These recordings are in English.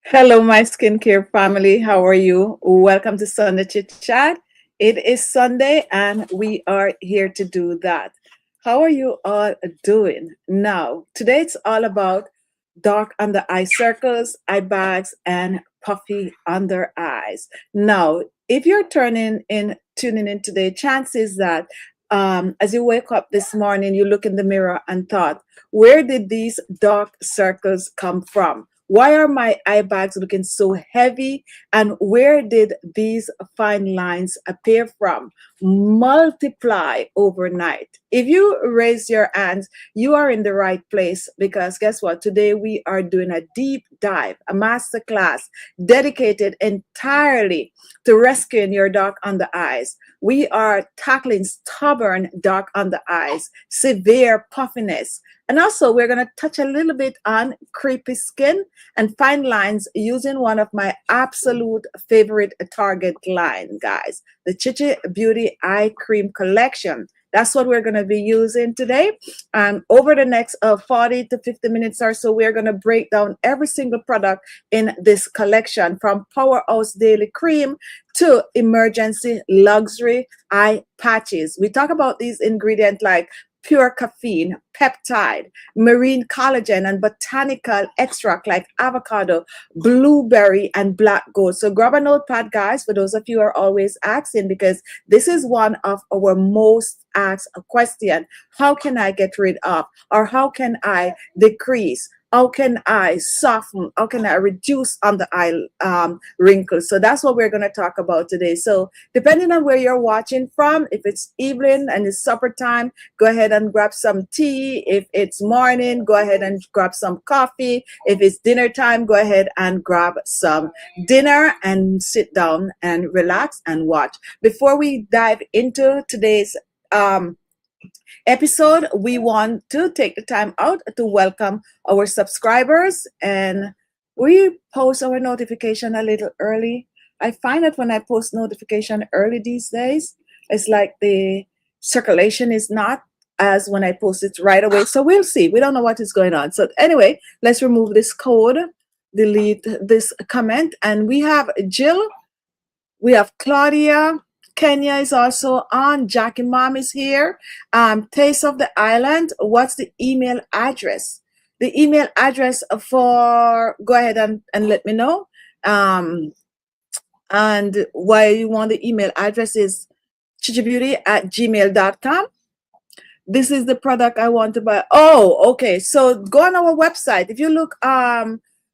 Hello, my skincare family. How are you? Welcome to Sunday Chit Chat. It is Sunday, and we are here to do that. How are you all doing? Now, today it's all about dark under eye circles, eye bags, and puffy under eyes. Now, if you're tuning in today, chances that as you wake up this morning, you look in the mirror and thought, where did these dark circles come from? Why are my eye bags looking so heavy? And where did these fine lines appear from? Multiply overnight. If you raise your hands, you are in the right place, because guess what? Today we are doing a deep dive, a master class dedicated entirely to rescuing your dark under eyes. We are tackling stubborn dark under eyes, severe puffiness, and also we're going to touch a little bit on creepy skin and fine lines using one of my absolute favorite Target line, guys, the Chichi Beauty Eye Cream Collection. That's what we're going to be using today. Over the next 40 to 50 minutes or so, we're going to break down every single product in this collection, from Powerhouse Daily Cream to Emergency Luxury Eye Patches. We talk about these ingredients like pure caffeine, peptide, marine collagen, and botanical extract like avocado, blueberry, and black gold. So grab a notepad, guys, for those of you who are always asking, because this is one of our most asked question. How can I get rid of, or how can I decrease? How can I soften? How can I reduce under eye wrinkles? So that's what we're going to talk about today. So depending on where you're watching from, if it's evening and it's supper time, go ahead and grab some tea. If it's morning, go ahead and grab some coffee. If it's dinner time, go ahead and grab some dinner and sit down and relax and watch. Before we dive into today's episode, we want to take the time out to welcome our subscribers, and we post our notification a little early. I find that when I post notification early these days, it's like the circulation is not as when I post it right away. So we'll see. We don't know what is going on. So anyway, let's remove this code, delete this comment, and we have Jill, we have Claudia. Kenya is also on. Jackie Mom is here. Taste of the Island. What's the email address? The email address for, go ahead and let me know. And why you want the email address is chichibeauty@gmail.com. This is the product I want to buy. Oh, okay. So go on our website. If you look,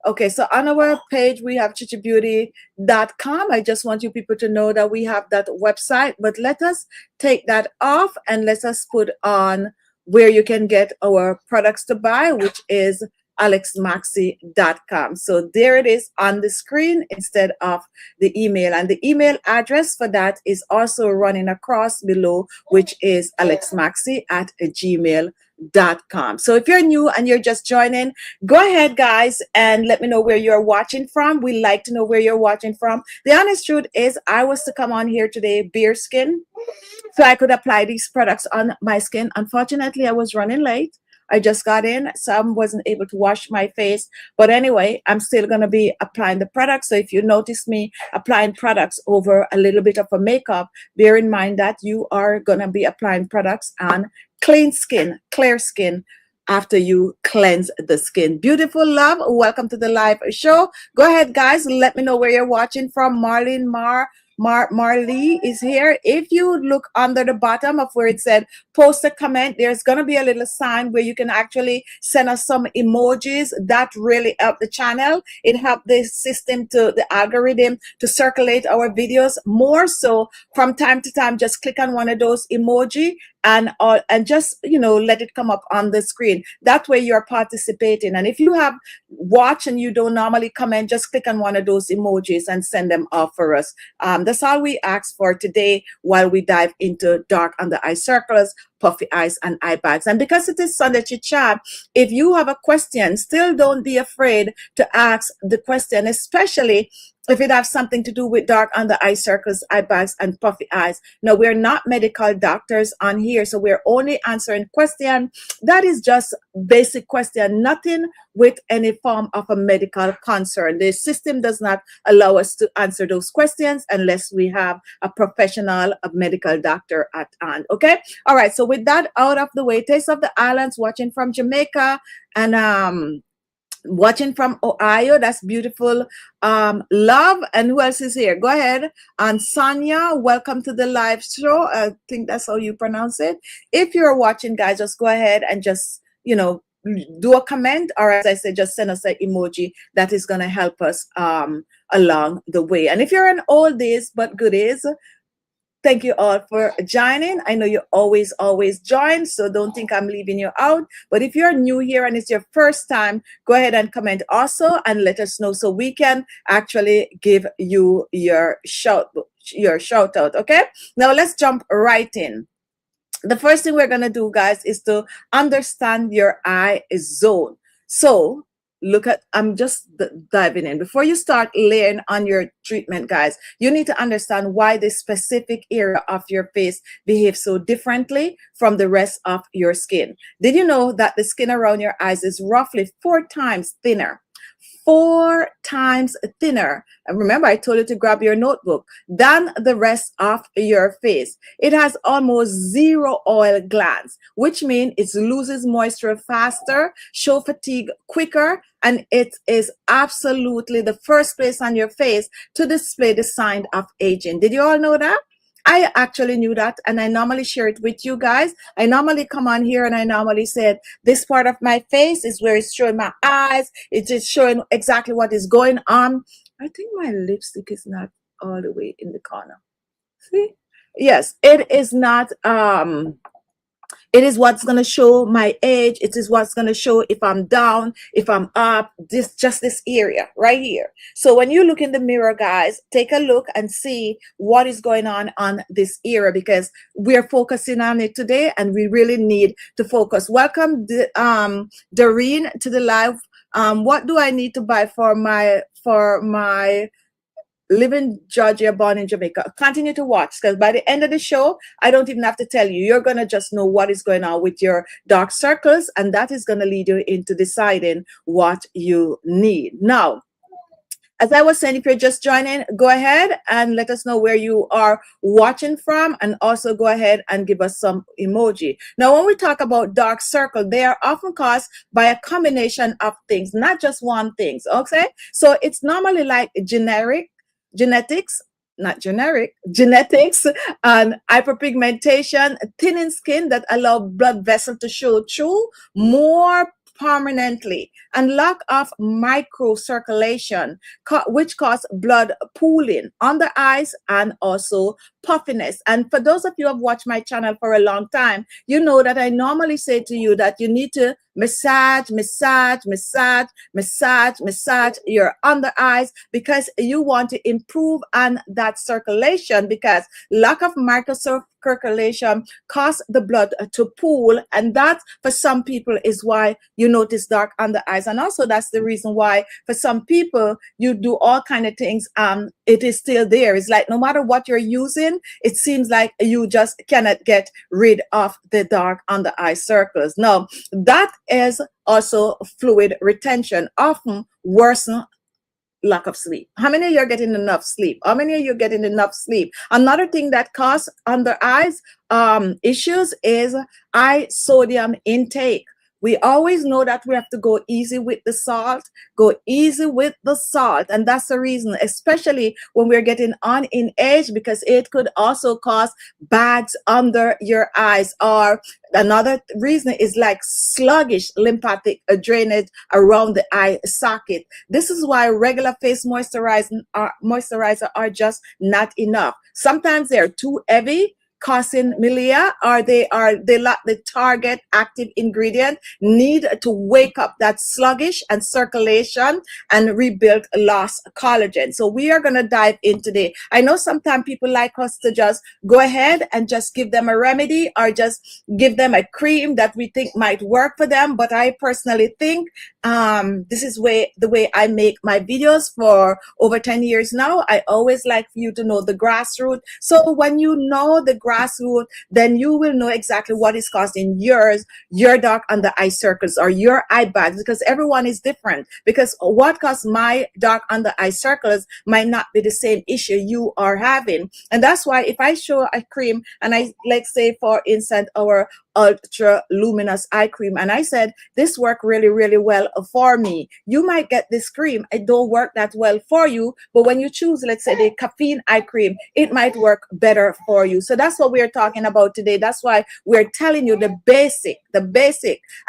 okay, so on our page, we have chichibeauty.com. I just want you people to know that we have that website, but let us take that off and let us put on where you can get our products to buy, which is alexmaxi.com. So there it is on the screen instead of the email. And the email address for that is also running across below, which is alexmaxi@gmail.com. So if you're new and you're just joining, go ahead, guys, and let me know where you're watching from. We like to know where you're watching from. The honest truth is, I was to come on here today bare skin, so I could apply these products on my skin. Unfortunately, I was running late. I just got in, so I wasn't able to wash my face. But anyway, I'm still going to be applying the products. So if you notice me applying products over a little bit of a makeup, bear in mind that you are going to be applying products on clean skin, clear skin, after you cleanse the skin. Beautiful love, welcome to the live show. Go ahead, guys, let me know where you're watching from. Marlene Marley is here. If you look under the bottom of where it said post a comment, there's going to be a little sign where you can actually send us some emojis. That really helped the channel. It helped the system, to the algorithm, to circulate our videos more. So from time to time, just click on one of those emoji and just let it come up on the screen. That way you're participating. And if you have watch and you don't normally comment, just click on one of those emojis and send them off for us. That's all we ask for today while we dive into dark under eye circles, puffy eyes, and eye bags. And because it is Sunday Chit Chat, if you have a question, still don't be afraid to ask the question, especially if it has something to do with dark under eye circles, eye bags, and puffy eyes. Now, we're not medical doctors on here, so we're only answering question that is just basic question, nothing with any form of a medical concern. The system does not allow us to answer those questions unless we have a professional, a medical doctor at hand. Okay. All right. So with that out of the way, Taste of the Islands watching from Jamaica and watching from Ohio. That's beautiful. Love. And who else is here? Go ahead. And Sonia, welcome to the live show. I think that's how you pronounce it. If you're watching, guys, just go ahead and just, do a comment, or as I said, just send us an emoji. That is going to help us along the way. And if you're an oldies but goodies, thank you all for joining. I know you always join, so don't think I'm leaving you out. But if you're new here and it's your first time, go ahead and comment also and let us know so we can actually give you your shout out. Okay, now let's jump right in. The first thing we're going to do, guys, is to understand your eye zone. So I'm just diving in. Before you start layering on your treatment, guys, you need to understand why this specific area of your face behaves so differently from the rest of your skin. Did you know that the skin around your eyes is roughly 4 times thinner? 4 times thinner. And remember, I told you to grab your notebook, than the rest of your face. It has almost 0 oil glands, which means it loses moisture faster, show fatigue quicker, and it is absolutely the first place on your face to display the sign of aging. Did you all know that? I actually knew that, and I normally share it with you guys. I normally come on here and I normally said, this part of my face is where it's showing my eyes. It is showing exactly what is going on. I think my lipstick is not all the way in the corner. See? Yes, it is not, it is what's going to show my age. It is what's going to show if I'm down, if I'm up, just this area right here. So when you look in the mirror, guys, take a look and see what is going on this area, because we're focusing on it today and we really need to focus. Welcome, Doreen, to the live. What do I need to buy for my live in Georgia, born in Jamaica? Continue to watch, because by the end of the show, I don't even have to tell you. You're going to just know what is going on with your dark circles, and that is going to lead you into deciding what you need. Now, as I was saying, if you're just joining, go ahead and let us know where you are watching from, and also go ahead and give us some emoji. Now, when we talk about dark circle, they are often caused by a combination of things, not just one thing. Okay, so it's normally like genetics, and hyperpigmentation, thinning skin that allow blood vessel to show through more permanently, and lack of microcirculation, which cause blood pooling on the eyes and also puffiness. And for those of you who have watched my channel for a long time, you know that I normally say to you that you need to massage your under eyes, because you want to improve on that circulation, because lack of microcirculation cause the blood to pool, and that for some people is why you notice dark under eyes. And also that's the reason why for some people you do all kind of things, it is still there. It's like no matter what you're using, it seems like you just cannot get rid of the dark under eye circles. Now, that is also fluid retention, often worsen lack of sleep. How many of you are getting enough sleep? How many of you are getting enough sleep? Another thing that causes under eyes issues is eye sodium intake. We always know that we have to go easy with the salt, and that's the reason, especially when we're getting on in age, because it could also cause bags under your eyes. Or another reason is like sluggish lymphatic drainage around the eye socket. This is why regular face moisturizer are just not enough. Sometimes they're too heavy, causing milia, or they lack the target active ingredient need to wake up that sluggish and circulation and rebuild lost collagen. So we are going to dive in today. I know sometimes people like us to just go ahead and just give them a remedy or just give them a cream that we think might work for them, but I personally think this is the way I make my videos for over 10 years now. I always like for you to know the grassroots. So when you know the grassroots, then you will know exactly what is causing your dark under eye circles or your eye bags, because everyone is different. Because what caused my dark under eye circles might not be the same issue you are having. And that's why if I show a cream and I, like, say for instance, our ultra luminous eye cream, and I said this worked really well for me, you might get this cream, it don't work that well for you, but when you choose, let's say, the caffeine eye cream, it might work better for you. So that's what we're talking about today. That's why we're telling you the basic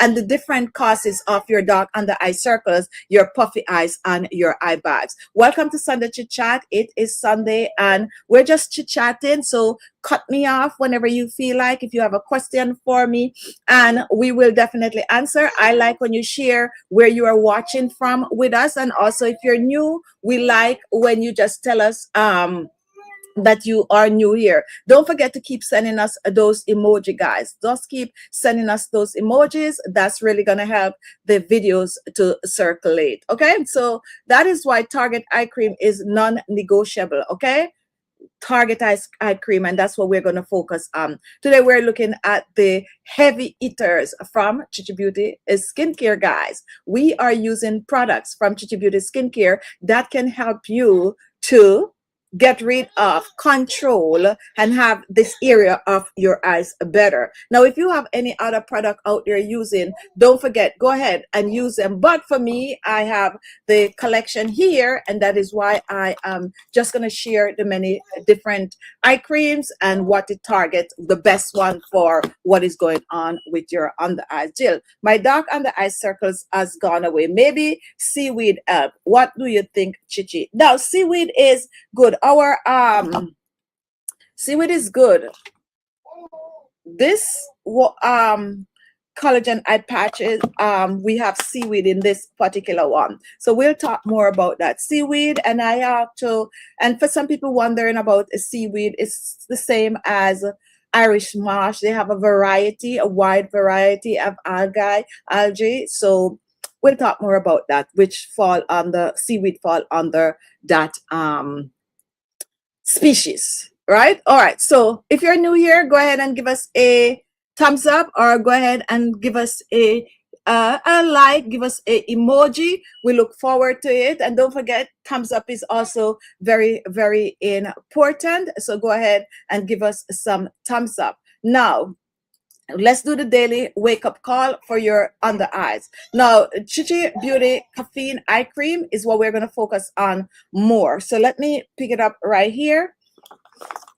and the different causes of your dark under eye circles, your puffy eyes, and your eye bags. Welcome to Sunday Chit Chat. It is Sunday and we're just chit chatting, so cut me off whenever you feel like, if you have a question for me, and we will definitely answer. I like when you share where you are watching from with us, and also if you're new, we like when you just tell us that you are new here. Don't forget to keep sending us those emoji, guys. Just keep sending us those emojis. That's really gonna help the videos to circulate. Okay, so that is why Target eye cream is non-negotiable. Okay, Target eye cream, and that's what we're going to focus on today. We're looking at the heavy hitters from Chichi Beauty Skincare, guys. We are using products from Chichi Beauty Skincare that can help you to get rid of, control, and have this area of your eyes better. Now, if you have any other product out there using, don't forget, go ahead and use them. But for me, I have the collection here, and that is why I am just going to share the many different eye creams and what it targets, the best one for what is going on with your under eyes. Jill, my dark under eye circles has gone away. Maybe seaweed help. What do you think, Chichi? Now, seaweed is good. Our seaweed is good. This collagen eye patches, we have seaweed in this particular one, so we'll talk more about that. Seaweed, and I have to, and for some people wondering about a seaweed, it's the same as Irish marsh. They have a wide variety of algae, so we'll talk more about that, which fall under seaweed, fall under that species, right? All right, so if you're new here, go ahead and give us a thumbs up, or go ahead and give us a like, give us a emoji. We look forward to it. And don't forget, thumbs up is also very important, so go ahead and give us some thumbs up. Now let's do the daily wake-up call for your under eyes. Now, Chichi Beauty Caffeine Eye Cream is what we're going to focus on more. So let me pick it up right here.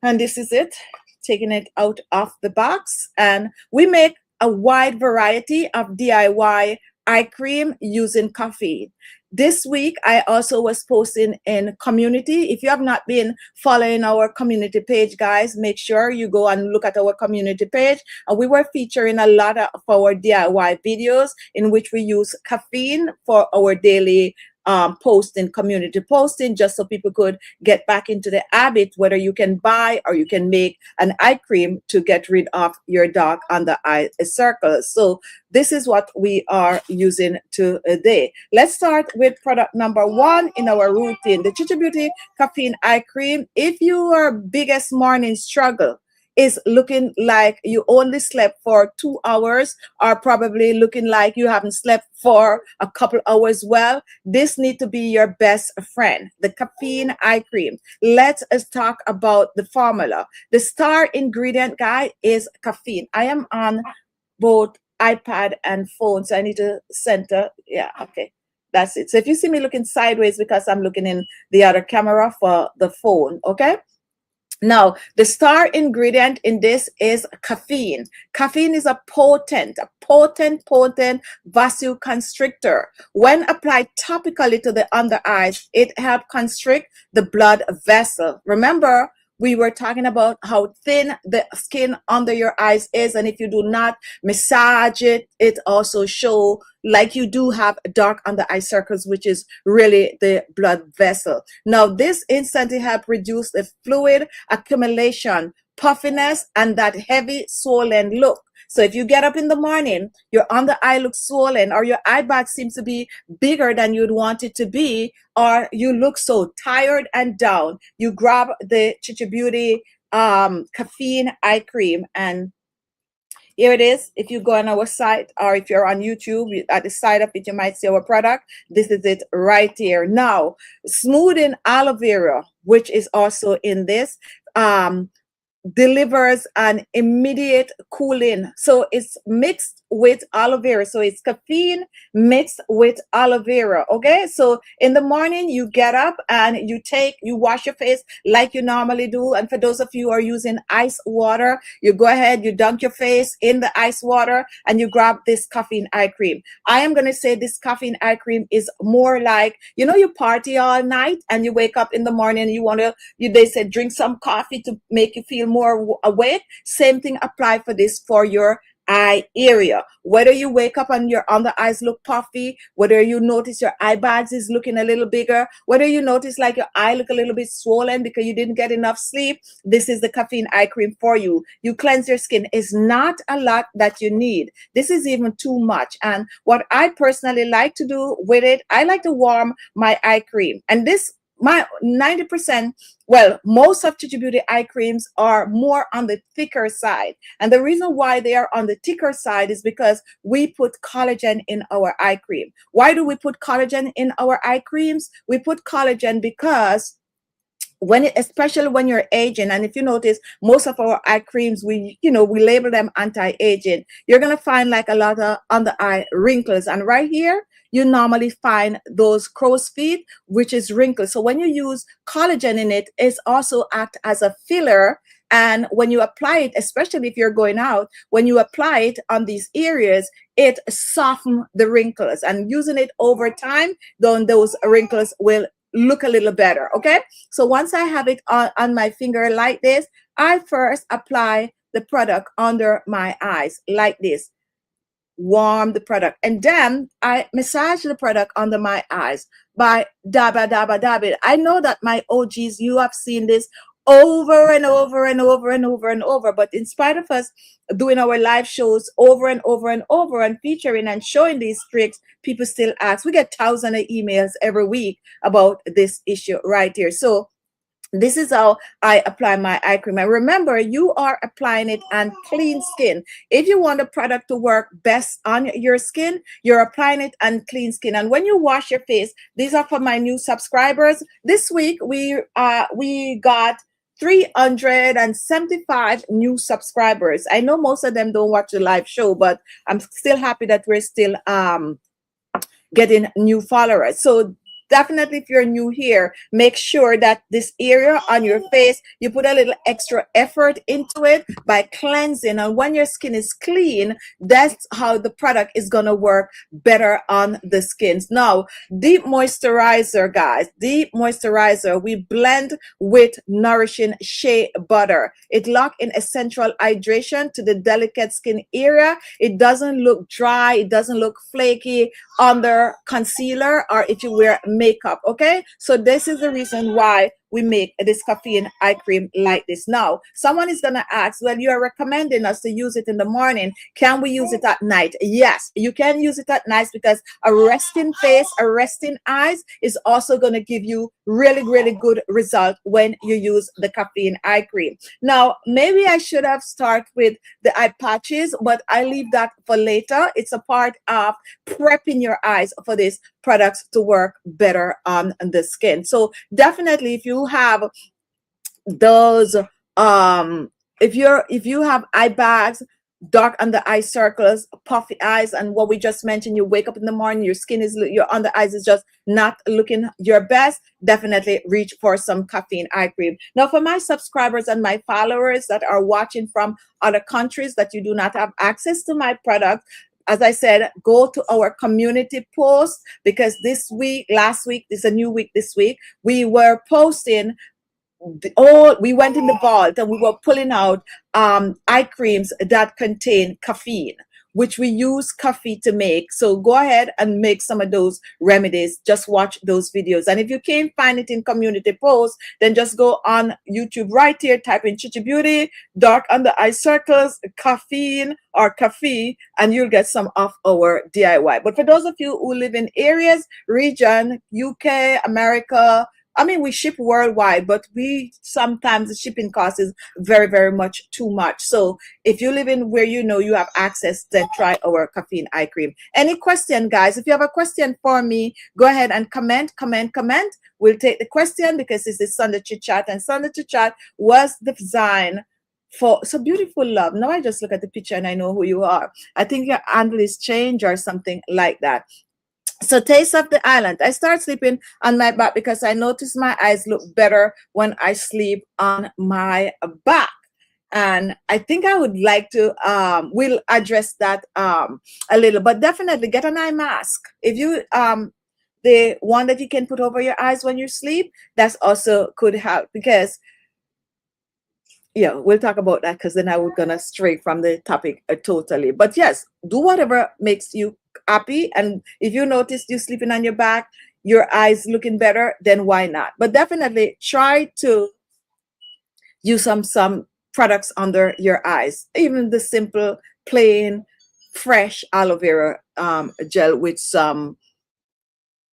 And this is it, taking it out of the box. And we make a wide variety of DIY eye cream using caffeine. This week, I also was posting in community. If you have not been following our community page, guys, make sure you go and look at our community page. And we were featuring a lot of our DIY videos in which we use caffeine for our daily posting, community posting, just so people could get back into the habit, whether you can buy or you can make an eye cream to get rid of your dark under eye circles. So this is what we are using today. Let's start with product number one in our routine, the Chichi Beauty Caffeine Eye Cream. If your biggest morning struggle is looking like you only slept for 2 hours, or probably looking like you haven't slept for a couple hours, well, this needs to be your best friend, the caffeine eye cream. Let us talk about the formula. The star ingredient, guy, is caffeine. I am on both iPad and phone, so I need to center. Yeah, okay, that's it. So if you see me looking sideways, because I'm looking in the other camera for the phone. Okay, now the star ingredient in this is caffeine. Caffeine is a potent vasoconstrictor. When applied topically to the under eyes, it helps constrict the blood vessel. Remember, we were talking about how thin the skin under your eyes is, and if you do not massage it, it also show like you do have dark under eye circles, which is really the blood vessel. Now this instantly help reduce the fluid accumulation, puffiness, and that heavy swollen look. So if you get up in the morning, your under eye looks swollen, or your eye bag seems to be bigger than you'd want it to be, or you look so tired and down, you grab the Chichi Beauty caffeine eye cream, and here it is. If you go on our site, or if you're on YouTube, at the side of it, you might see our product. This is it right here. Now, smoothing aloe vera, which is also in this, delivers an immediate cooling. So it's mixed with aloe vera. So it's caffeine mixed with aloe vera. Okay. So in the morning, you get up and you wash your face like you normally do. And for those of you who are using ice water, you go ahead, you dunk your face in the ice water, and you grab this caffeine eye cream. I am going to say this caffeine eye cream is more like, you party all night and you wake up in the morning and they said drink some coffee to make you feel more awake. Same thing apply for this for your eye area. Whether you wake up and your under eyes look puffy, whether you notice your eye bags is looking a little bigger, whether you notice like your eye look a little bit swollen because you didn't get enough sleep, this is the caffeine eye cream for you. You cleanse your skin. It's not a lot that you need. This is even too much. And what I personally like to do with it, I like to warm my eye cream. And this, my 90%, well, most of Chichi Beauty eye creams are more on the thicker side. And the reason why they are on the thicker side is because we put collagen in our eye cream. Why do we put collagen in our eye creams? We put collagen because especially when you're aging, and if you notice, most of our eye creams, we label them anti-aging. You're going to find like a lot of under eye wrinkles. And right here, you normally find those crow's feet, which is wrinkles. So when you use collagen in it, it's also act as a filler. And when you apply it, especially if you're going out, when you apply it on these areas, it softens the wrinkles. And using it over time, then those wrinkles will look a little better. Okay. So once I have it on my finger like this, I first apply the product under my eyes like this. Warm the product, and then I massage the product under my eyes by dab it. I know that my OGs, you have seen this over and over and over and over and over, but in spite of us doing our live shows over and over and over and featuring and showing these tricks, people still ask. We get thousands of emails every week about this issue right here. So this is how I apply my eye cream. And remember, you are applying it on clean skin. If you want the product to work best on your skin, you're applying it on clean skin. And when you wash your face, these are for my new subscribers. This week, we got 375 new subscribers. I know most of them don't watch the live show, but I'm still happy that we're still getting new followers. So definitely, if you're new here, make sure that this area on your face, you put a little extra effort into it by cleansing. And when your skin is clean, that's how the product is going to work better on the skins. Now, deep moisturizer, guys, deep moisturizer, we blend with nourishing shea butter. It locks in essential hydration to the delicate skin area. It doesn't look dry. It doesn't look flaky under concealer or if you wear makeup. Okay, so this is the reason why we make this caffeine eye cream like this. Now, someone is going to ask, well, you are recommending us to use it in the morning. Can we use it at night? Yes, you can use it at night because a resting face, a resting eyes is also going to give you really, really good result when you use the caffeine eye cream. Now, maybe I should have started with the eye patches, but I leave that for later. It's a part of prepping your eyes for these products to work better on the skin. So definitely, if you have those if you have eye bags, dark under eye circles, puffy eyes, and what we just mentioned, you wake up in the morning, your under eyes is just not looking your best, definitely reach for some caffeine eye cream. Now, for my subscribers and my followers that are watching from other countries that you do not have access to my product, as I said, go to our community post, because last week, this is a new week this week, we were posting we went in the vault and we were pulling out eye creams that contain caffeine, which we use coffee to make. So go ahead and make some of those remedies. Just watch those videos. And if you can't find it in community posts, then just go on YouTube right here, type in Chichi Beauty, dark under eye circles, caffeine or coffee, and you'll get some of our DIY. But for those of you who live in areas, region, UK, America, I mean, we ship worldwide, but we sometimes the shipping cost is very, very much too much. So if you live in where you know you have access, then try our caffeine eye cream. Any question, guys? If you have a question for me, go ahead and comment. We'll take the question because this is Sunday Chit Chat, and Sunday Chit Chat was designed for so beautiful love. Now I just look at the picture and I know who you are. I think your handle is changed or something like that. So Taste of the Island. I start sleeping on my back because I notice my eyes look better when I sleep on my back. And I think I would like to, we'll address that a little, but definitely get an eye mask. If you, the one that you can put over your eyes when you sleep, that's also could help because yeah, we'll talk about that because then I was gonna stray from the topic totally. But yes, do whatever makes you happy. And if you notice you sleeping on your back, your eyes looking better, then why not? But definitely try to use some products under your eyes. Even the simple, plain, fresh aloe vera gel with some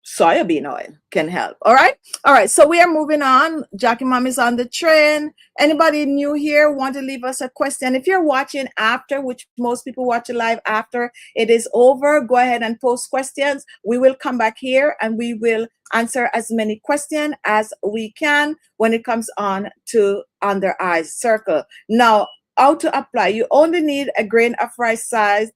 soybean oil can help. All right, so we are moving on. Jackie Mom is on the train. Anybody new here want to leave us a question? If you're watching after, which most people watch it live after it is over, go ahead and post questions. We will come back here and we will answer as many questions as we can when it comes on to under eye circle. Now, how to apply? You only need a grain of rice size,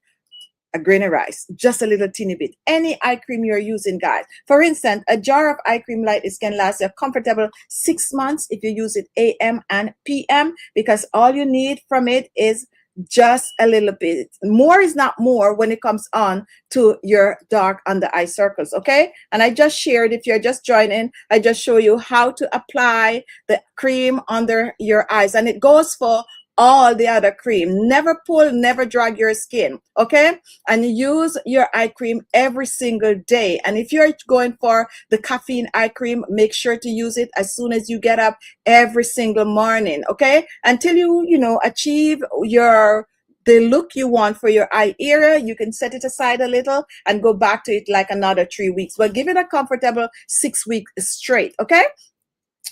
a grain of rice, just a little teeny bit. Any eye cream you're using, guys. For instance, a jar of eye cream like this can last a comfortable 6 months if you use it AM and PM, because all you need from it is just a little bit. More is not more when it comes on to your dark under eye circles, okay? And I just shared, if you're just joining, I just show you how to apply the cream under your eyes, and it goes for all the other cream. Never pull, never drag your skin, okay? And use your eye cream every single day. And if you're going for the caffeine eye cream, make sure to use it as soon as you get up every single morning, okay? Until you achieve the look you want for your eye area. You can set it aside a little and go back to it like another 3 weeks, but give it a comfortable 6 weeks straight, okay?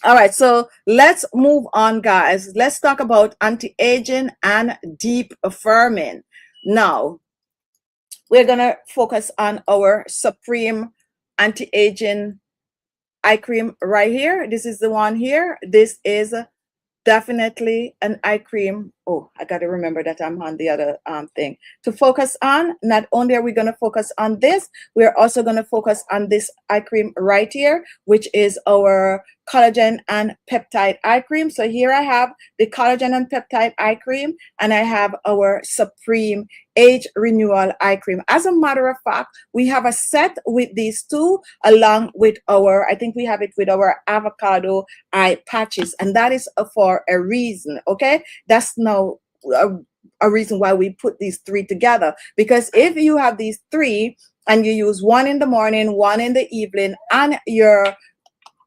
All right, so let's move on, guys. Let's talk about anti-aging and deep affirming. Now, we're going to focus on our Supreme Anti-Aging Eye Cream right here. This is the one here. This is definitely an eye cream. Oh, I got to remember that I'm on the other thing to focus on. Not only are we going to focus on this, we're also going to focus on this eye cream right here, which is our collagen and peptide eye cream. So here I have the collagen and peptide eye cream, and I have our Supreme Age Renewal eye cream. As a matter of fact, we have a set with these two along with our, I think we have it with our avocado eye patches, and that is for a reason, okay? That's now a reason why we put these three together, because if you have these three and you use one in the morning, one in the evening, and your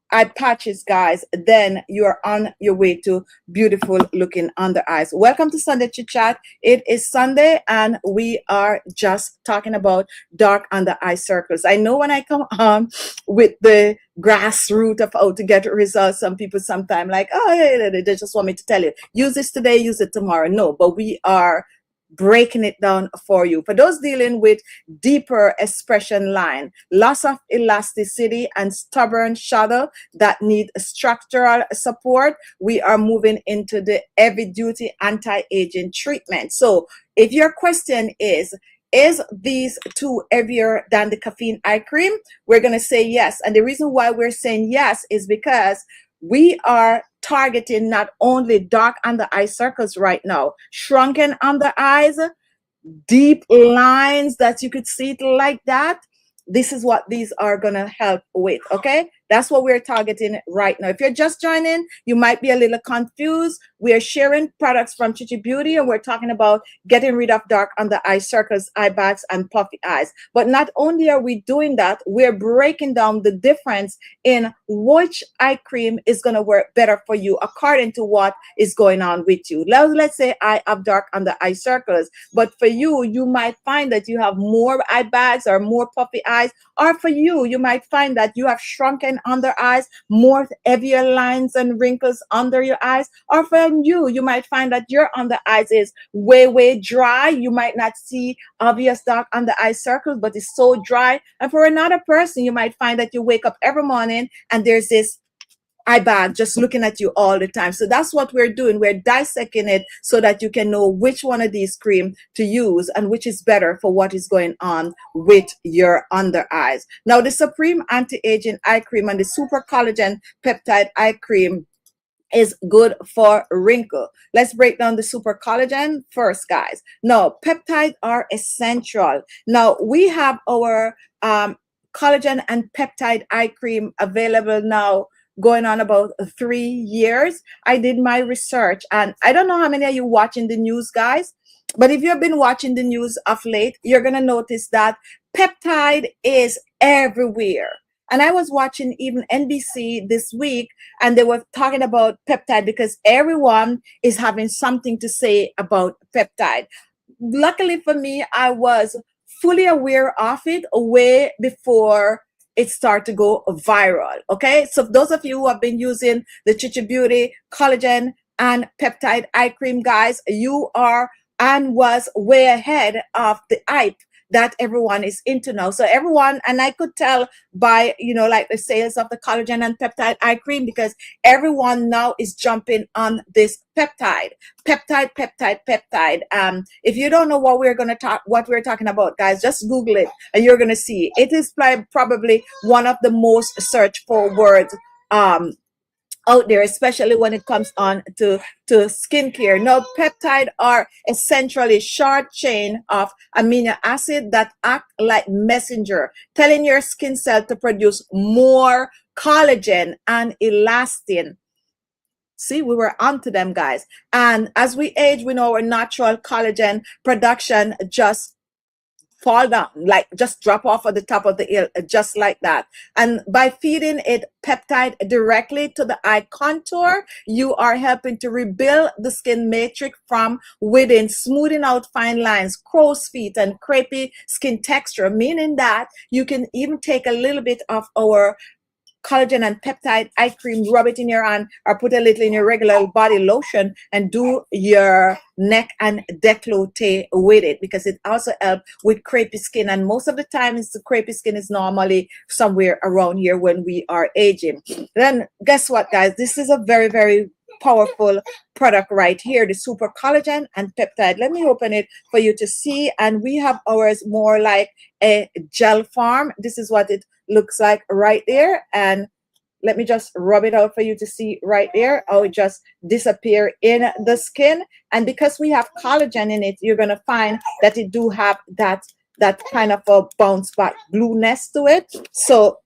eye patches, guys, then you're on your way to beautiful looking under eyes. Welcome to Sunday Chit Chat. It is Sunday and we are just talking about dark under eye circles. I know when I come on with the grassroots of how to get results, some people sometimes like, oh, yeah, they just want me to tell you, use this today, use it tomorrow. No, but we are breaking it down for you. For those dealing with deeper expression line, loss of elasticity, and stubborn shadow that need structural support, we are moving into the heavy duty anti-aging treatment. So if your question is these two heavier than the caffeine eye cream, we're going to say yes. And the reason why we're saying yes is because we are targeting not only dark under eye circles right now, shrunken under eyes, deep lines that you could see it like that. This is what these are gonna help with, okay? That's what we're targeting right now. If you're just joining, you might be a little confused. We are sharing products from Chichi Beauty, and we're talking about getting rid of dark under eye circles, eye bags, and puffy eyes. But not only are we doing that, we're breaking down the difference in which eye cream is going to work better for you according to what is going on with you. Let's say I have dark under eye circles, but for you, you might find that you have more eye bags or more puffy eyes, or for you, you might find that you have shrunken under eyes, more heavier lines and wrinkles under your eyes, or for you, you might find that your under eyes is way dry. You might not see obvious dark under eye circles, but it's so dry. And for another person, you might find that you wake up every morning and there's this eye bag just looking at you all the time. So that's what we're doing. We're dissecting it so that you can know which one of these cream to use and which is better for what is going on with your under eyes. Now, the Supreme Anti-Aging Eye Cream and the Super Collagen Peptide Eye Cream is good for wrinkle. Let's break down the super collagen first, guys. Now, peptides are essential. Now, we have our collagen and peptide eye cream available now, going on about 3 years. I did my research, and I don't know how many of you watching the news, guys, but if you've been watching the news of late, you're going to notice that peptide is everywhere. And I was watching even NBC this week, and they were talking about peptide because everyone is having something to say about peptide. Luckily for me, I was fully aware of it way before it started to go viral. Okay, so those of you who have been using the Chichi Beauty collagen and peptide eye cream, guys, you are and was way ahead of the hype that everyone is into now. So everyone, and I could tell by, like the sales of the collagen and peptide eye cream, because everyone now is jumping on this peptide. If you don't know what we're talking about, guys, just Google it and you're going to see. It is probably one of the most searched for words out there, especially when it comes on to skincare. Now, peptide are essentially short chain of amino acid that act like messenger, telling your skin cell to produce more collagen and elastin. See, we were onto them, guys. And as we age, we know our natural collagen production just fall down, like just drop off at the top of the hill, just like that. And by feeding it peptide directly to the eye contour, you are helping to rebuild the skin matrix from within, smoothing out fine lines, crow's feet, and crepey skin texture, meaning that you can even take a little bit of our collagen and peptide eye cream, rub it in your hand or put a little in your regular body lotion and do your neck and décolleté with it, because it also helps with crepey skin. And most of the time, the crepey skin is normally somewhere around here when we are aging. Then guess what, guys? This is a very powerful product right here, the super collagen and peptide. Let me open it for you to see. And we have ours more like a gel form. This is what it looks like right there. And let me just rub it out for you to see right there how it just disappear in the skin. And because we have collagen in it, you're going to find that it do have that kind of a bounce back glueness to it. So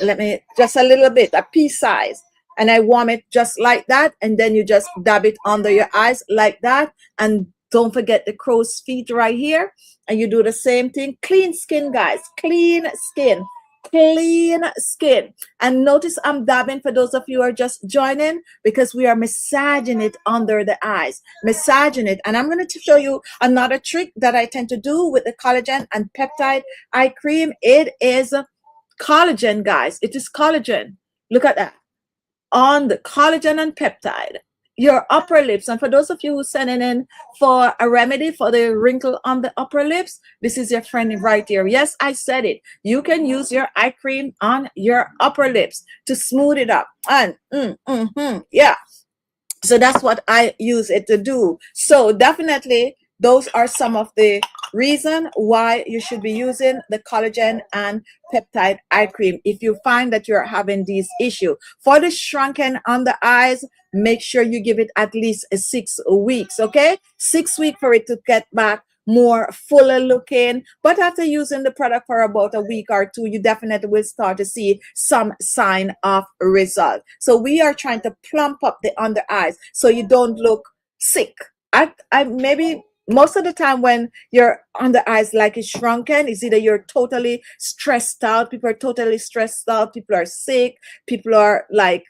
let me just a little bit, a pea size, and I warm it just like that, and then you just dab it under your eyes like that. And don't forget the crow's feet right here, and you do the same thing. Clean skin, guys, clean skin. And notice I'm dabbing for those of you who are just joining, because we are massaging it under the eyes, massaging it. And I'm going to show you another trick that I tend to do with the collagen and peptide eye cream. It is collagen, guys. It is collagen. Look at that. On the collagen and peptide, your upper lips. And for those of you who sending in for a remedy for the wrinkle on the upper lips, this is your friend right here. Yes, I said it. You can use your eye cream on your upper lips to smooth it up. And yeah. So that's what I use it to do. So definitely those are some of the reason why you should be using the collagen and peptide eye cream if you find that you're having these issues. For the shrunken on the eyes, make sure you give it at least 6 weeks, okay? 6 weeks for it to get back more fuller looking. But after using the product for about a week or two, you definitely will start to see some sign of result. So we are trying to plump up the under eyes so you don't look sick. I maybe most of the time when your under eyes like is shrunken, is either you're totally stressed out. People are totally stressed out. People are sick. People are like,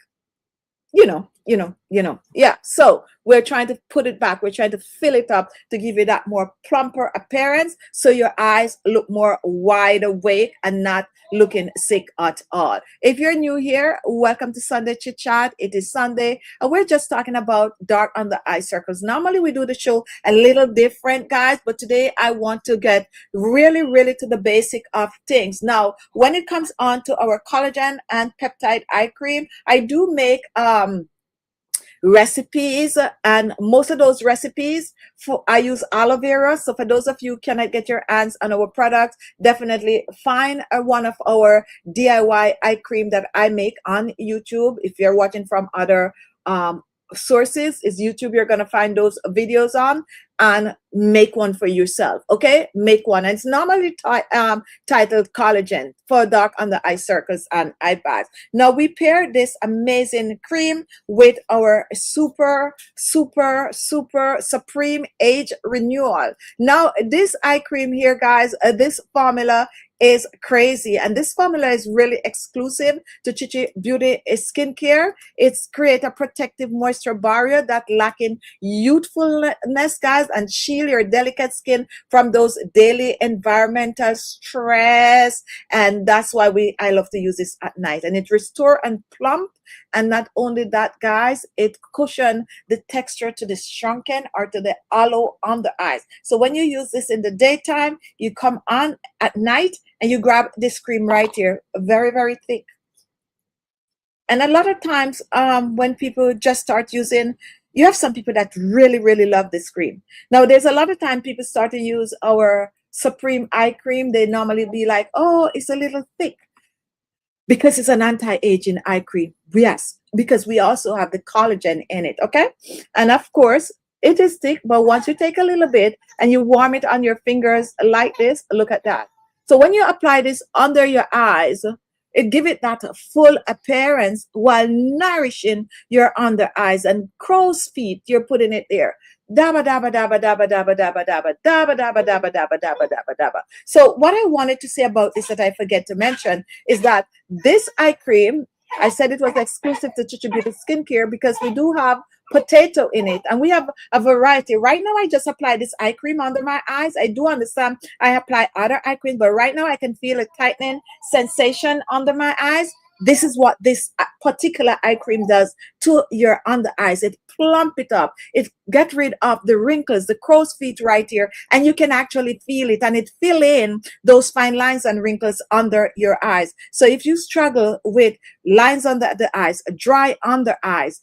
yeah. So we're trying to put it back. We're trying to fill it up to give you that more plumper appearance so your eyes look more wide awake and not looking sick at all. If you're new here, welcome to Sunday Chit Chat. It is Sunday and we're just talking about dark under eye circles. Normally we do the show a little different, guys, but today I want to get really to the basic of things. Now, when it comes on to our collagen and peptide eye cream, I do make recipes, and most of those recipes I use aloe vera. So for those of you who cannot get your hands on our products, definitely find one of our DIY eye cream that I make on YouTube. If you're watching from other sources, is YouTube, you're gonna find those videos on, and make one for yourself. Okay, make one. And it's normally titled collagen for dark under eye circles and eye bags. Now we pair this amazing cream with our super supreme age renewal. Now this eye cream here, guys, this formula is crazy, and this formula is really exclusive to Chichi Beauty Skincare. It's create a protective moisture barrier that lacking youthfulness, guys, and shield your delicate skin from those daily environmental stress. And that's why I love to use this at night, and it restore and plump. And not only that, guys, it cushion the texture to the shrunken or to the hollow on the eyes. So when you use this in the daytime, you come on at night and you grab this cream right here, very thick. And a lot of times when people just start using, you have some people that really love this cream. Now there's a lot of time people start to use our Supreme eye cream, they normally be like, oh, it's a little thick, because it's an anti-aging eye cream. Yes, because we also have the collagen in it. Okay, and of course it is thick, but once you take a little bit and you warm it on your fingers like this, look at that. So when you apply this under your eyes, it give it that full appearance while nourishing your under eyes. And crow's feet, you're putting it there. Dabba dabba dabba dabba dabba dabba dabba dabba dabba dabba dabba dabba dabba dabba. So what I wanted to say about this that I forget to mention is that this eye cream, I said it was exclusive to Chichi Beauty Skincare because we do have potato in it, and we have a variety. Right now I just apply this eye cream under my eyes. I do understand I apply other eye cream, but right now I can feel a tightening sensation under my eyes. This is what this particular eye cream does to your under eyes. It plump it up. It get rid of the wrinkles, the crow's feet right here, and you can actually feel it, and it fill in those fine lines and wrinkles under your eyes. So if you struggle with lines under the eyes, dry under eyes,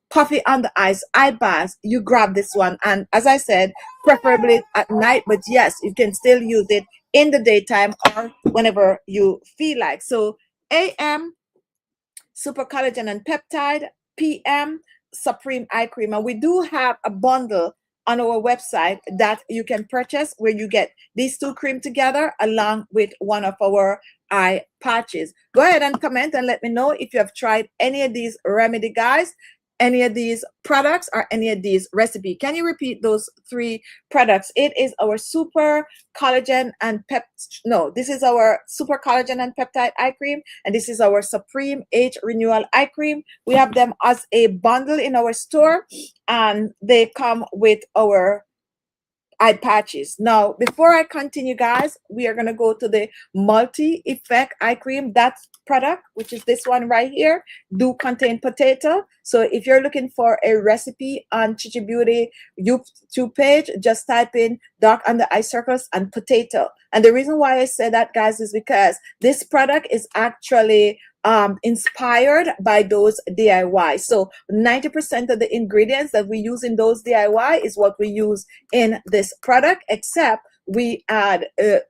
puffy under eyes, eye bags, you grab this one. And as I said, preferably at night, but yes, you can still use it in the daytime or whenever you feel like. So AM, Super Collagen and Peptide, PM, Supreme Eye Cream. And we do have a bundle on our website that you can purchase where you get these two cream together along with one of our eye patches. Go ahead and comment and let me know if you have tried any of these remedy, guys, any of these products, or any of these recipe. Can you repeat those three products? It is our super collagen and this is our super collagen and peptide eye cream, and this is our supreme age renewal eye cream. We have them as a bundle in our store, and they come with our eye patches. Now, before I continue, guys, we are going to go to the multi-effect eye cream. That product, which is this one right here, do contain potato. So if you're looking for a recipe on Chichi Beauty YouTube page, just type in dark under eye circles and potato. And the reason why I say that, guys, is because this product is actually inspired by those DIY. So 90% of the ingredients that we use in those DIY is what we use in this product, except we add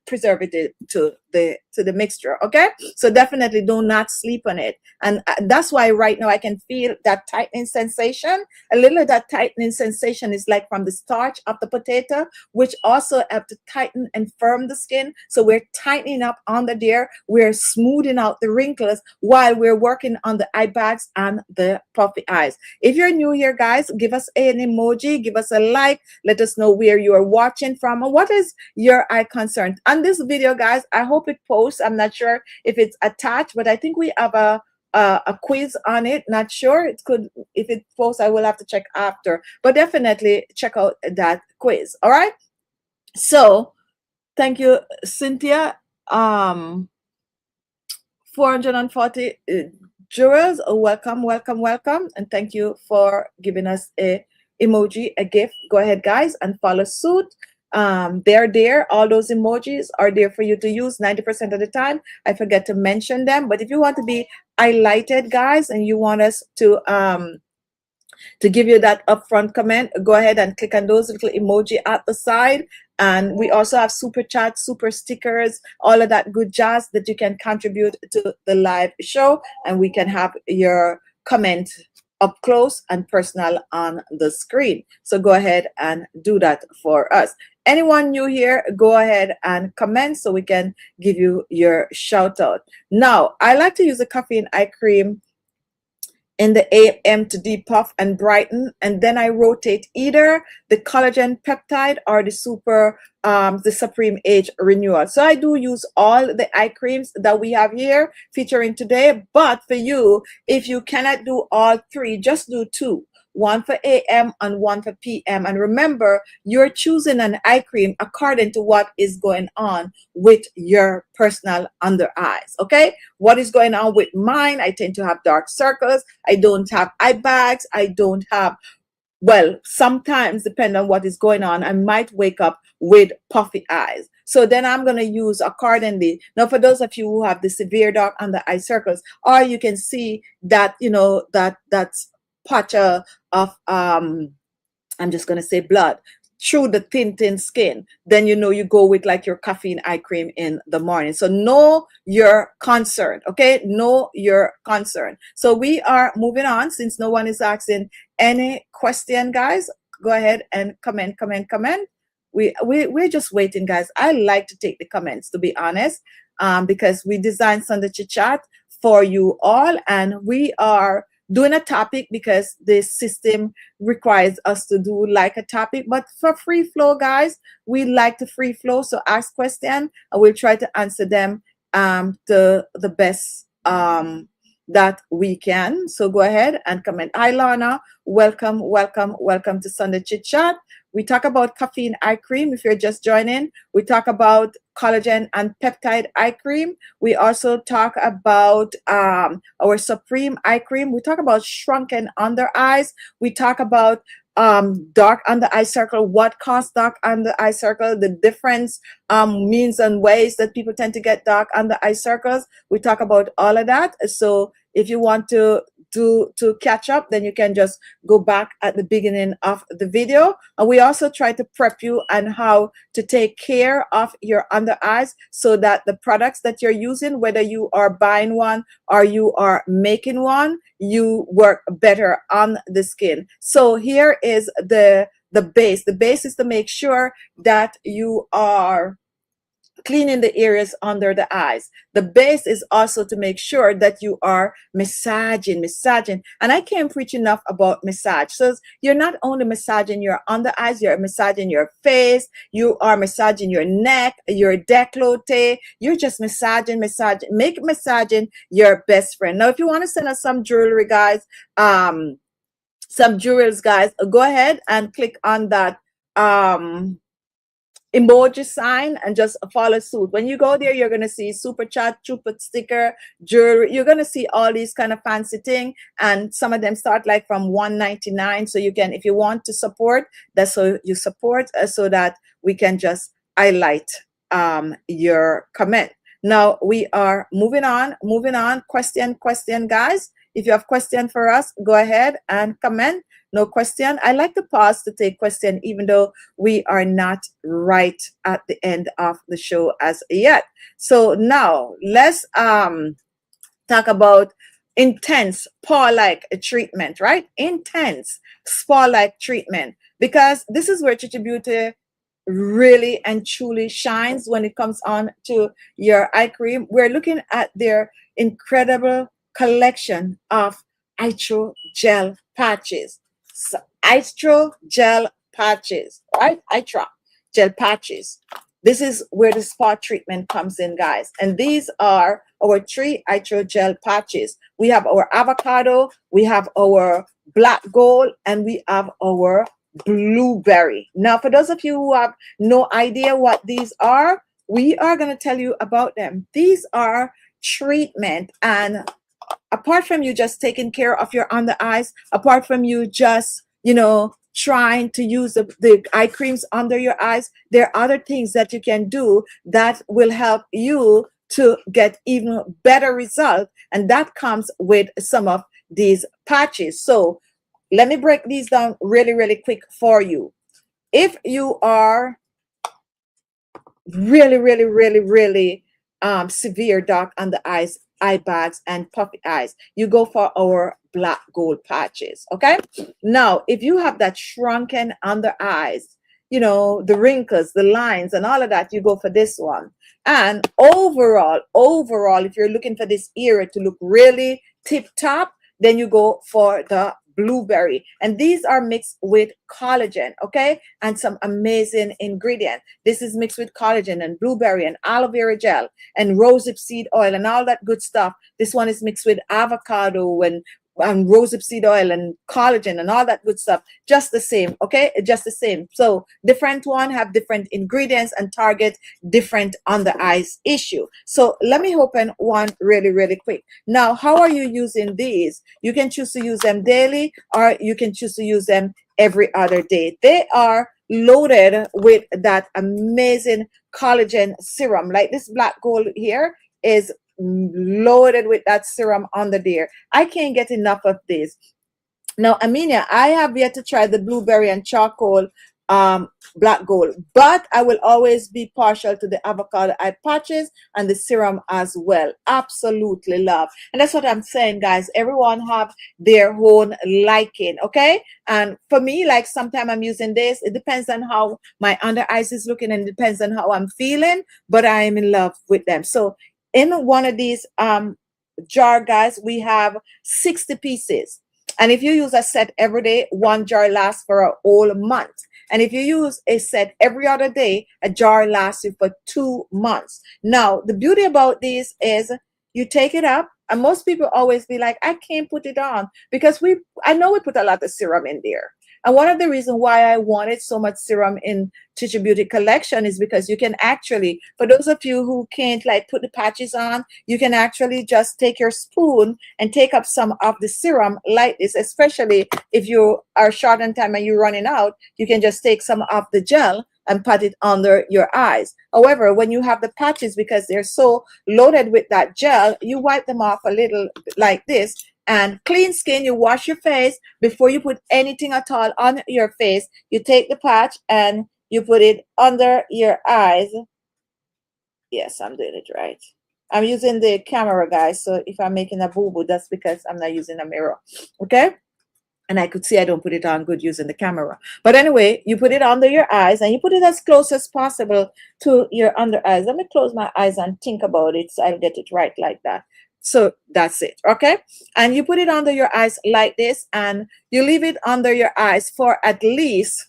preservative to the mixture. Okay, so definitely do not sleep on it. And that's why right now I can feel that tightening sensation. A little of that tightening sensation is like from the starch of the potato, which also help to tighten and firm the skin. So we're tightening up under there, we're smoothing out the wrinkles while we're working on the eye bags and the puffy eyes. If you're new here, guys, give us an emoji, give us a like, let us know where you are watching from and what is your eye concern. On this video, guys, I hope it posts. I'm not sure if it's attached, but I think we have a quiz on it. Not sure. It could, if it posts, I will have to check after, but definitely check out that quiz. All right, so thank you, Cynthia. 440 jurors, welcome, welcome, welcome, and thank you for giving us a emoji, a gift. Go ahead, guys, and follow suit. They're there. All those emojis are there for you to use 90% of the time. I forget to mention them, but if you want to be highlighted, guys, and you want us to give you that upfront comment, go ahead and click on those little emoji at the side. And we also have super chats, super stickers, all of that good jazz that you can contribute to the live show, and we can have your comment up close and personal on the screen. So go ahead and do that for us. Anyone new here, go ahead and comment so we can give you your shout out. Now, I like to use the caffeine eye cream in the AM to depuff and brighten, and then I rotate either the collagen peptide or the supreme age renewal. So I do use all the eye creams that we have here featuring today, but for you, if you cannot do all three, just do two. One for AM and one for PM. And remember, you're choosing an eye cream according to what is going on with your personal under eyes. Okay, what is going on with mine? I tend to have dark circles. I don't have eye bags. I don't have, well, sometimes depending on what is going on, I might wake up with puffy eyes. So then I'm going to use accordingly. Now, for those of you who have the severe dark under eye circles, or you can see that, you know, that's patch of I'm just going to say blood through the thin skin, then you know you go with like your caffeine eye cream in the morning. So know your concern. Okay, know your concern. So we are moving on. Since no one is asking any question, guys, go ahead and comment. We're just waiting, guys. I like to take the comments, to be honest, because we designed Sunday Chit Chat for you all, and we are doing a topic because the system requires us to do like a topic. But for free flow, guys, we like to free flow. So ask question and we'll try to answer them to the best that we can. So go ahead and comment. Hi, Lana. Welcome to Sunday Chit Chat. We talk about caffeine eye cream. If you're just joining, we talk about collagen and peptide eye cream. We also talk about our supreme eye cream. We talk about shrunken under eyes. We talk about dark under eye circle, what causes dark under eye circle, the difference means and ways that people tend to get dark under eye circles. We talk about all of that. So if you want to catch up, then you can just go back at the beginning of the video. And we also try to prep you on how to take care of your under eyes so that the products that you're using, whether you are buying one or you are making one, you work better on the skin. So here is the base. The base is to make sure that you are cleaning the areas under the eyes. The base is also to make sure that you are massaging. And I can't preach enough about massage. So you're not only massaging your under eyes, you're massaging your face, you are massaging your neck, your décolleté. You're just massaging. Make massaging your best friend. Now, if you want to send us some jewelry, guys, some jewels, guys, go ahead and click on that emoji sign and just follow suit. When you go there, you're going to see super chat, super sticker, jewelry. You're going to see all these kind of fancy thing, and some of them start like from $1.99. So you can, if you want to support, that's how you support, so that we can just highlight your comment. Now we are moving on. Question, guys. If you have question for us, go ahead and comment. No question. I like to pause to take question, even though we are not right at the end of the show as yet. So now let's talk about intense paw-like treatment, right? Intense spa-like treatment, because this is where Chichi Beauty really and truly shines when it comes on to your eye cream. We're looking at their incredible collection of hydro gel patches. So, hydro gel patches, right? Hydro gel patches. This is where the spa treatment comes in, guys. And these are our three hydro gel patches. We have our avocado, we have our black gold, and we have our blueberry. Now, for those of you who have no idea what these are, we are going to tell you about them. These are treatment, and apart from you just taking care of your under eyes, apart from you just, trying to use the eye creams under your eyes, there are other things that you can do that will help you to get even better result, and that comes with some of these patches. So let me break these down really, really quick for you. If you are really, really, really, really severe dark under eyes, eye bags, and puffy eyes, you go for our black gold patches. Okay. Now, if you have that shrunken under eyes, the wrinkles, the lines, and all of that, you go for this one. And overall, if you're looking for this area to look really tip top, then you go for the blueberry. And these are mixed with collagen, okay, and some amazing ingredient. This is mixed with collagen and blueberry and aloe vera gel and rosehip seed oil and all that good stuff. This one is mixed with avocado and rosehip seed oil and collagen and all that good stuff. Just the same, okay, just the same. So different one have different ingredients and target different under eyes issue. So let me open one really, really quick. Now, how are you using these? You can choose to use them daily, or you can choose to use them every other day. They are loaded with that amazing collagen serum. Like this black gold here is loaded with that serum on the deer. I can't get enough of this. Now, Amelia, I have yet to try the blueberry and charcoal black gold, but I will always be partial to the avocado eye patches and the serum as well. Absolutely love. And that's what I'm saying, guys. Everyone have their own liking, okay? And for me, like sometimes I'm using this. It depends on how my under eyes is looking, and it depends on how I'm feeling, but I am in love with them. So in one of these jar, guys, we have 60 pieces. And if you use a set every day, one jar lasts for a whole month. And if you use a set every other day, a jar lasts you for 2 months. Now, the beauty about this is you take it up, and most people always be like, I can't put it on, because I know we put a lot of serum in there. And one of the reasons why I wanted so much serum in Chichi Beauty collection is because you can actually, for those of you who can't like put the patches on, you can actually just take your spoon and take up some of the serum like this, especially if you are short on time and you're running out, you can just take some of the gel and pat it under your eyes. However, when you have the patches, because they're so loaded with that gel, you wipe them off a little like this. And clean skin, you wash your face before you put anything at all on your face. You take the patch and you put it under your eyes. Yes, I'm doing it right. I'm using the camera, guys. So if I'm making a boo-boo, that's because I'm not using a mirror. Okay? And I could see I don't put it on good using the camera. But anyway, you put it under your eyes and you put it as close as possible to your under eyes. Let me close my eyes and think about it so I'll get it right like that. So that's it, okay? And you put it under your eyes like this, and you leave it under your eyes for at least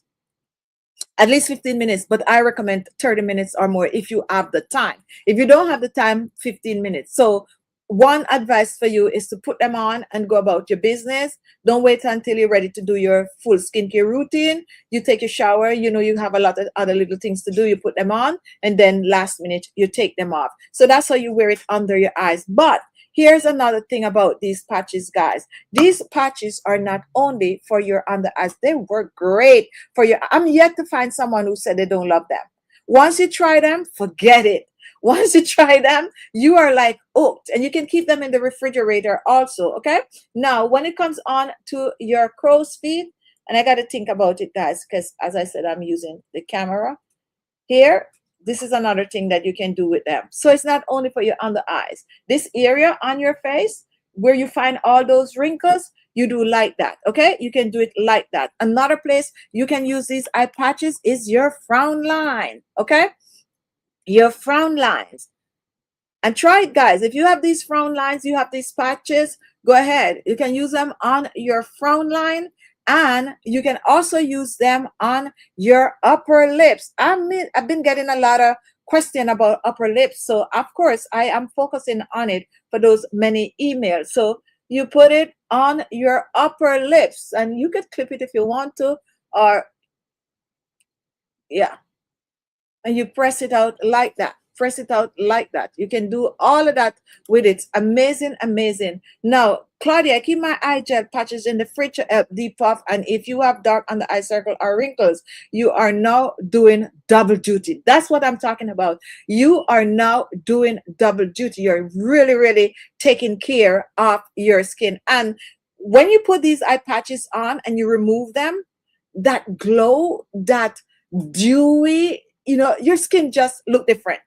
15 minutes, but I recommend 30 minutes or more if you have the time. If you don't have the time, 15 minutes. So one advice for you is to put them on and go about your business. Don't wait until you're ready to do your full skincare routine. You take your shower, you have a lot of other little things to do. You put them on, and then last minute you take them off. So that's how you wear it under your eyes. But here's another thing about these patches, guys. These patches are not only for your under eyes. They work great for your. I'm yet to find someone who said they don't love them. Once you try them, forget it. Once you try them, you are like hooked, and you can keep them in the refrigerator also. Okay. Now, when it comes on to your crow's feet, and I got to think about it, guys, because as I said, I'm using the camera here. This is another thing that you can do with them. So it's not only for your under eyes. This area on your face where you find all those wrinkles, you do like that. Okay, you can do it like that. Another place you can use these eye patches is your frown line. Okay, your frown lines. And try it, guys. If you have these frown lines, you have these patches, go ahead. You can use them on your frown line, and you can also use them on your upper lips. I've been getting a lot of question about upper lips. So of course I am focusing on it for those many emails. So you put it on your upper lips, and you could clip it if you want to, or yeah, and you press it out like that. Press it out like that. You can do all of that with it. Amazing, amazing. Now, Claudia, I keep my eye gel patches in the fridge to help depuff. And if you have dark under eye circle or wrinkles, you are now doing double duty. That's what I'm talking about. You are now doing double duty. You're really, really taking care of your skin. And when you put these eye patches on and you remove them, that glow, that dewy, your skin just look different.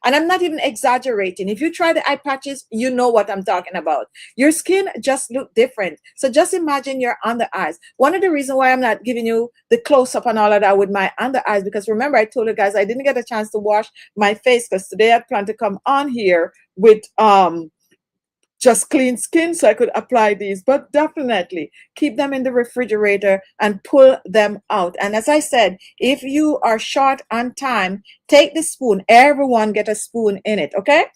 And I'm not even exaggerating. If you try the eye patches, you know what I'm talking about. Your skin just look different. So just imagine your under eyes. One of the reasons why I'm not giving you the close up and all of that with my under eyes, because remember I told you guys I didn't get a chance to wash my face, because today I plan to come on here with just clean skin so I could apply these. But definitely keep them in the refrigerator and pull them out. And as I said, if you are short on time, take the spoon. Everyone get a spoon in it, okay?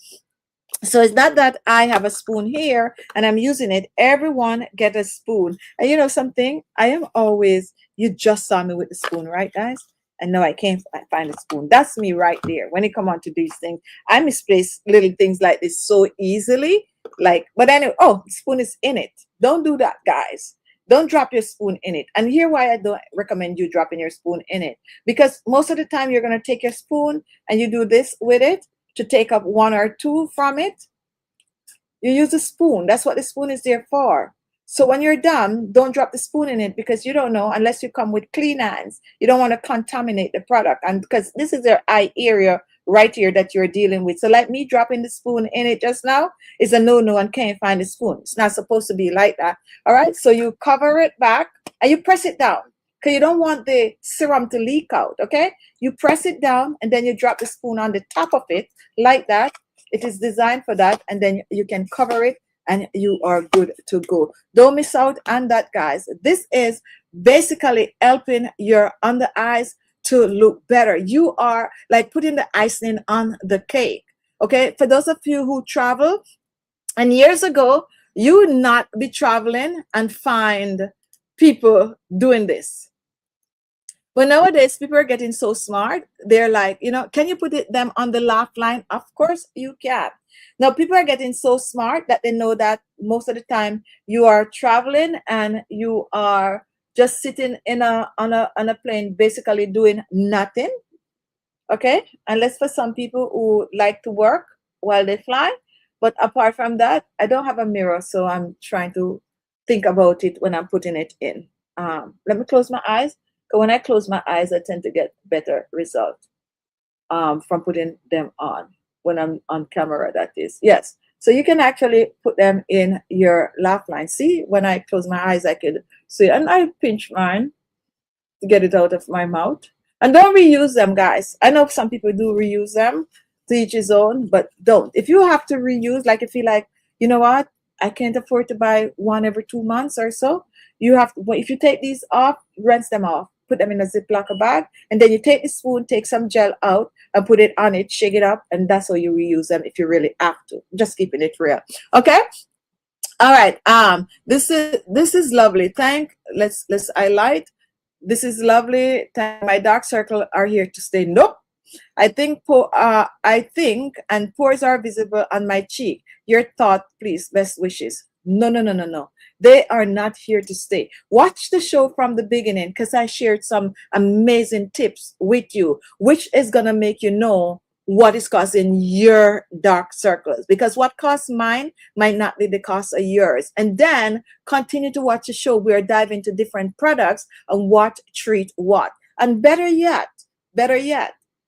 So it's not that I have a spoon here and I'm using it. Everyone get a spoon. And you know something? I am always, you just saw me with the spoon, right, guys? And no, I can't find a spoon. That's me right there. When it come on to these things, I misplace little things like this so easily. But anyway, oh, the spoon is in it. Don't do that, guys. Don't drop your spoon in it. And here why I don't recommend you dropping your spoon in it. Because most of the time you're going to take your spoon and you do this with it to take up one or two from it. You use a spoon. That's what the spoon is there for. So when you're done, don't drop the spoon in it, because you don't know, unless you come with clean hands, you don't want to contaminate the product. And because this is your eye area right here that you're dealing with. So like me dropping the spoon in it just now is a no-no, and can't find the spoon. It's not supposed to be like that. All right. So you cover it back and you press it down, because you don't want the serum to leak out. Okay. You press it down and then you drop the spoon on the top of it like that. It is designed for that. And then you can cover it and you are good to go. Don't miss out on that, guys. This is basically helping your under eyes to look better. You are like putting the icing on the cake. Okay. For those of you who travel, and years ago, you would not be traveling and find people doing this. But nowadays, people are getting so smart. They're like, can you put them on the laugh line? Of course you can. Now, people are getting so smart that they know that most of the time you are traveling and you are just sitting on a plane, basically doing nothing. Okay, unless for some people who like to work while they fly. But apart from that, I don't have a mirror, so I'm trying to think about it when I'm putting it in. Let me close my eyes. Because when I close my eyes, I tend to get better result from putting them on when I'm on camera, that is. Yes. So you can actually put them in your laugh line. See, when I close my eyes, I could see. And I pinch mine to get it out of my mouth. And don't reuse them, guys. I know some people do reuse them, to each his own, but don't. If you have to reuse, like if you like, you know what, I can't afford to buy one every 2 months or so, you have to, if you take these off, rinse them off, put them in a Ziploc bag, and then you take the spoon, take some gel out and put it on it, shake it up, and that's how you reuse them if you really have to. Just keeping it real. Okay? All right. This is lovely. Let's highlight. This is lovely. My dark circle are here to stay. Nope. I think and pores are visible on my cheek. Your thought, please. Best wishes. No, no, no, no, no. They are not here to stay. Watch the show from the beginning, because I shared some amazing tips with you, which is gonna make you know what is causing your dark circles, because what caused mine might not be the cause of yours. And then continue to watch the show. We're diving into different products and what treat what. And better yet,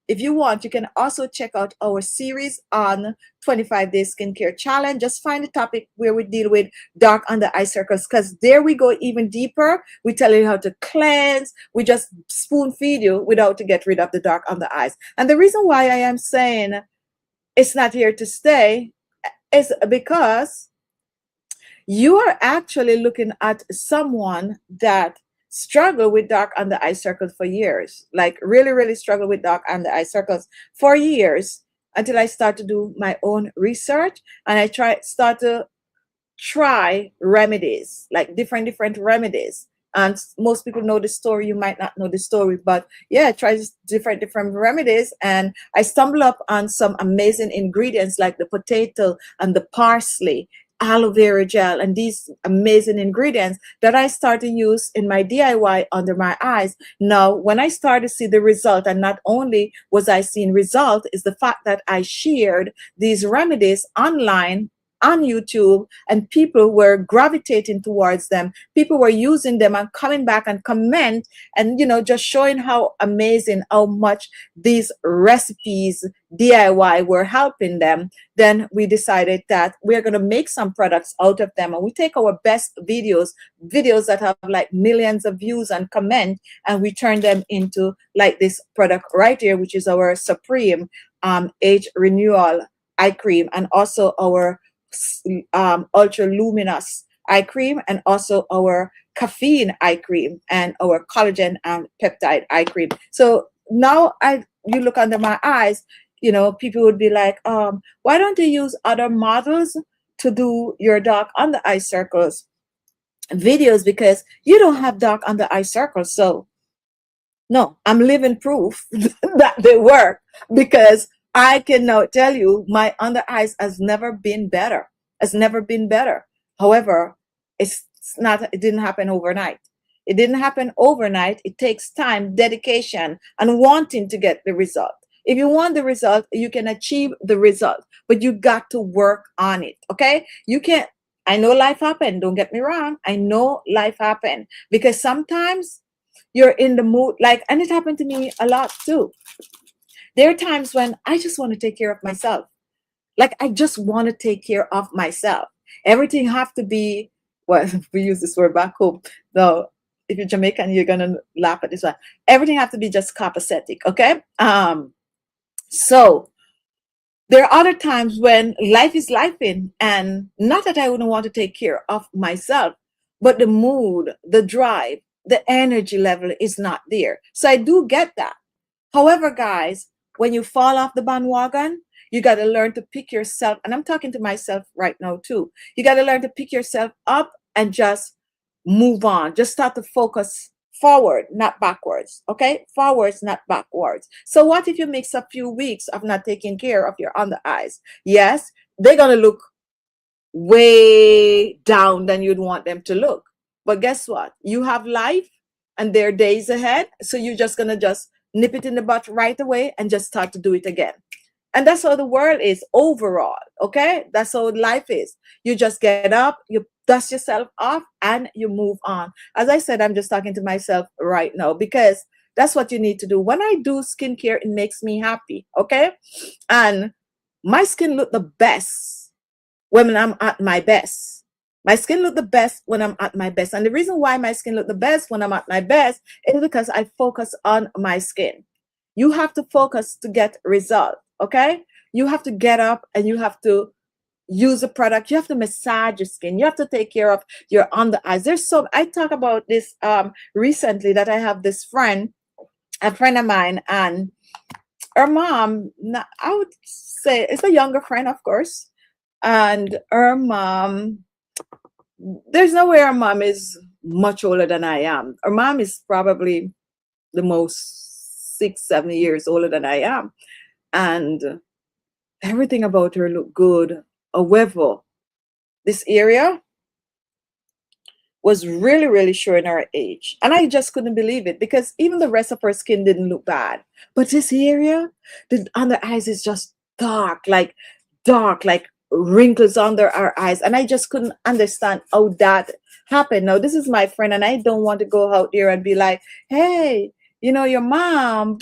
if you want, you can also check out our series on 25-day skincare challenge. Just find a topic where we deal with dark under eye circles, because there we go even deeper. We tell you how to cleanse. We just spoon feed you without to get rid of the dark under eyes. And the reason why I am saying it's not here to stay is because you are actually looking at someone that struggled with dark under eye circles for years, like really, really struggled with dark under eye circles for years, until I start to do my own research and I start to try remedies, like different remedies. And most people know the story. You might not know the story, but yeah, try different remedies. And I stumbled up on some amazing ingredients like the potato and the parsley, aloe vera gel, and these amazing ingredients that I started to use in my DIY under my eyes. Now, when I started to see the result, and not only was I seeing result, is the fact that I shared these remedies online on YouTube, and people were gravitating towards them. People were using them and coming back and comment, and just showing how amazing, how much these recipes DIY were helping them. Then we decided that we're going to make some products out of them, and we take our best videos that have like millions of views and comment, and we turn them into like this product right here, which is our Supreme Age Renewal Eye Cream, and also our ultra luminous eye cream, and also our caffeine eye cream, and our collagen and peptide eye cream. So now you look under my eyes, people would be like, why don't you use other models to do your dark under eye circles videos, because you don't have dark under eye circles. So no, I'm living proof that they work, because I can now tell you my under eyes has never been better. Has never been better. However, it didn't happen overnight. It didn't happen overnight. It takes time, dedication, and wanting to get the result. If you want the result, you can achieve the result, but you got to work on it. Okay? You can't. I know life happened. Don't get me wrong. I know life happened, because sometimes you're in the mood, like, and it happened to me a lot too. There are times when I just want to take care of myself. Like, I just want to take care of myself. Everything have to be, well, we use this word back home. Though, if you're Jamaican, you're gonna laugh at this one. Everything have to be just copacetic, okay? So there are other times when life is lifing, and not that I wouldn't want to take care of myself, but the mood, the drive, the energy level is not there. So I do get that. However, guys, when you fall off the bandwagon, you got to learn to pick yourself. And I'm talking to myself right now too. You got to learn to pick yourself up and just move on. Just start to focus forward, not backwards. Okay? Forwards, not backwards. So what if you mix a few weeks of not taking care of your under eyes? Yes, they're going to look way down than you'd want them to look. But guess what? You have life and there are days ahead. So you're just going to just nip it in the butt right away and just start to do it again. And that's how the world is overall. Okay? That's how life is. You just get up, you dust yourself off, and you move on. As I said, I'm just talking to myself right now, because that's what you need to do. When I do skincare, it makes me happy. Okay? And my skin look the best when I'm at my best. My skin look the best when I'm at my best. And the reason why my skin look the best when I'm at my best is because I focus on my skin. You have to focus to get result. Okay? You have to get up and you have to use a product. You have to massage your skin. You have to take care of your under eyes. I talk about this recently, that I have this friend, a friend of mine, and her mom, I would say it's a younger friend, of course. And her mom, there's no way her mom is much older than I am. Her mom is probably the most 6-7 years older than I am. And everything about her looked good. However, this area, was really, really showing her age. And I just couldn't believe it because even the rest of her skin didn't look bad. But this area, the under eyes is just dark, like wrinkles under our eyes. And I just couldn't understand how that happened. Now, this is my friend, and I don't want to go out there and be like, hey, your mom,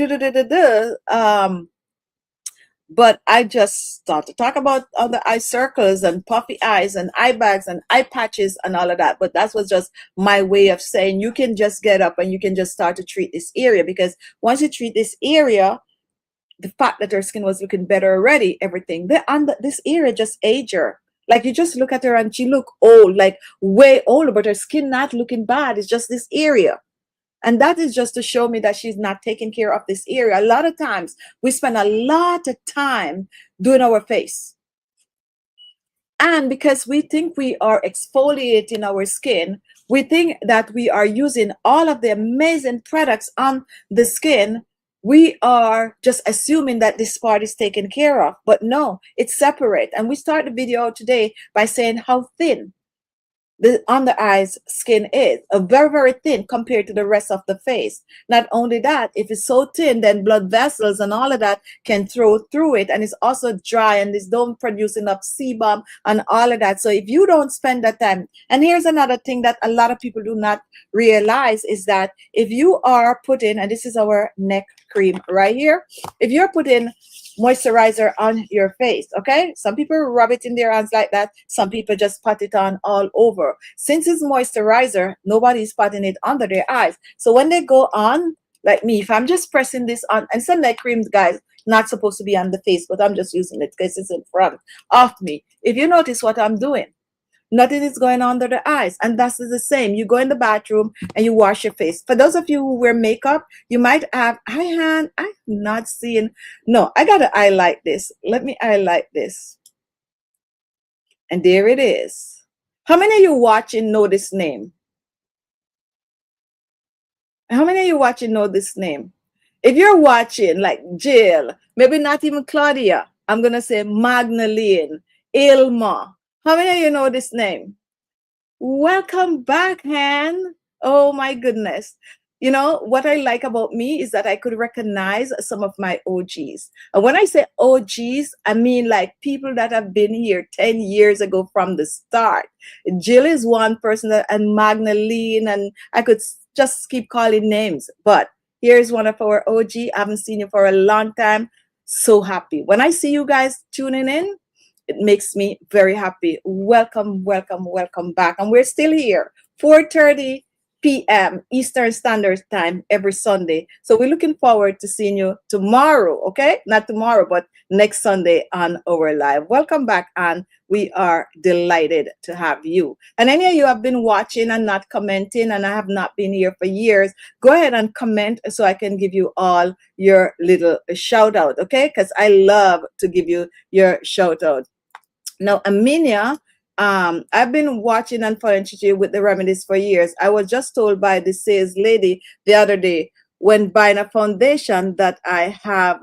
but I just start to talk about all the eye circles and puffy eyes and eye bags and eye patches and all of that. But that was just my way of saying you can just get up and you can just start to treat this area, because once you treat this area, the fact that her skin was looking better already, everything, this area just aged her. Like, you just look at her and she look old, like way older, but her skin not looking bad. It's just this area. And that is just to show me that she's not taking care of this area. A lot of times we spend a lot of time doing our face. And because we think we are exfoliating our skin, we think that we are using all of the amazing products on the skin. We are just assuming that this part is taken care of. But no, it's separate. And we start the video today by saying how thin the under eyes skin is very, very thin compared to the rest of the face. Not only that, if it's so thin, then blood vessels and all of that can throw through it, and it's also dry and it's don't produce enough sebum and all of that. So if you don't spend that time, and here's another thing that a lot of people do not realize, is that if you are putting, and this is our neck cream right here, if you're putting moisturizer on your face, okay, some people rub it in their hands like that, some people just pat it on all over. Since it's moisturizer, nobody's patting it under their eyes. So when they go on, like me, if I'm just pressing this on, and some night creams, guys, not supposed to be on the face, but I'm just using it because it's in front of me. If you notice what I'm doing, nothing is going on under the eyes. And that's the same. You go in the bathroom and you wash your face. For those of you who wear makeup, you might have eye hand. I'm not seeing. No, I got to highlight this. Let me highlight this. And there it is. How many of you watching know this name? How many of you watching know this name? If you're watching, like Jill, maybe not even Claudia, I'm going to say Magdalene, Ilma. How many of you know this name? Welcome back, Han. Oh my goodness. You know, what I like about me is that I could recognize some of my OGs. And when I say OGs, I mean like people that have been here 10 years ago from the start. Jill is one person, and Magdalene, and I could just keep calling names. But here's one of our OG. I haven't seen you for a long time. So happy. When I see you guys tuning in, it makes me very happy. Welcome, welcome, welcome back. And we're still here, 4:30 p.m. Eastern Standard Time every Sunday. So we're looking forward to seeing you tomorrow, okay? Not tomorrow, but next Sunday on our live. Welcome back, and we are delighted to have you. And any of you have been watching and not commenting, and I have not been here for years, go ahead and comment so I can give you all your little shout out, okay? Because I love to give you your shout out. Now, Aminia, I've been watching and following Chichi with the remedies for years. I was just told by the sales lady the other day when buying a foundation that I have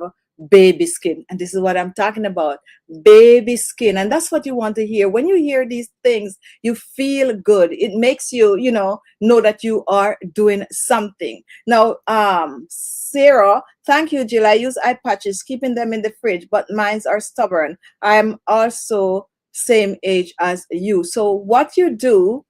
baby skin. And this is what I'm talking about, baby skin. And that's what you want to hear. When you hear these things, you feel good. It makes you, know that you are doing something. Now, Sarah, thank you, Jill. I use eye patches, keeping them in the fridge, but mines are stubborn. I'm also same age as you. So what you do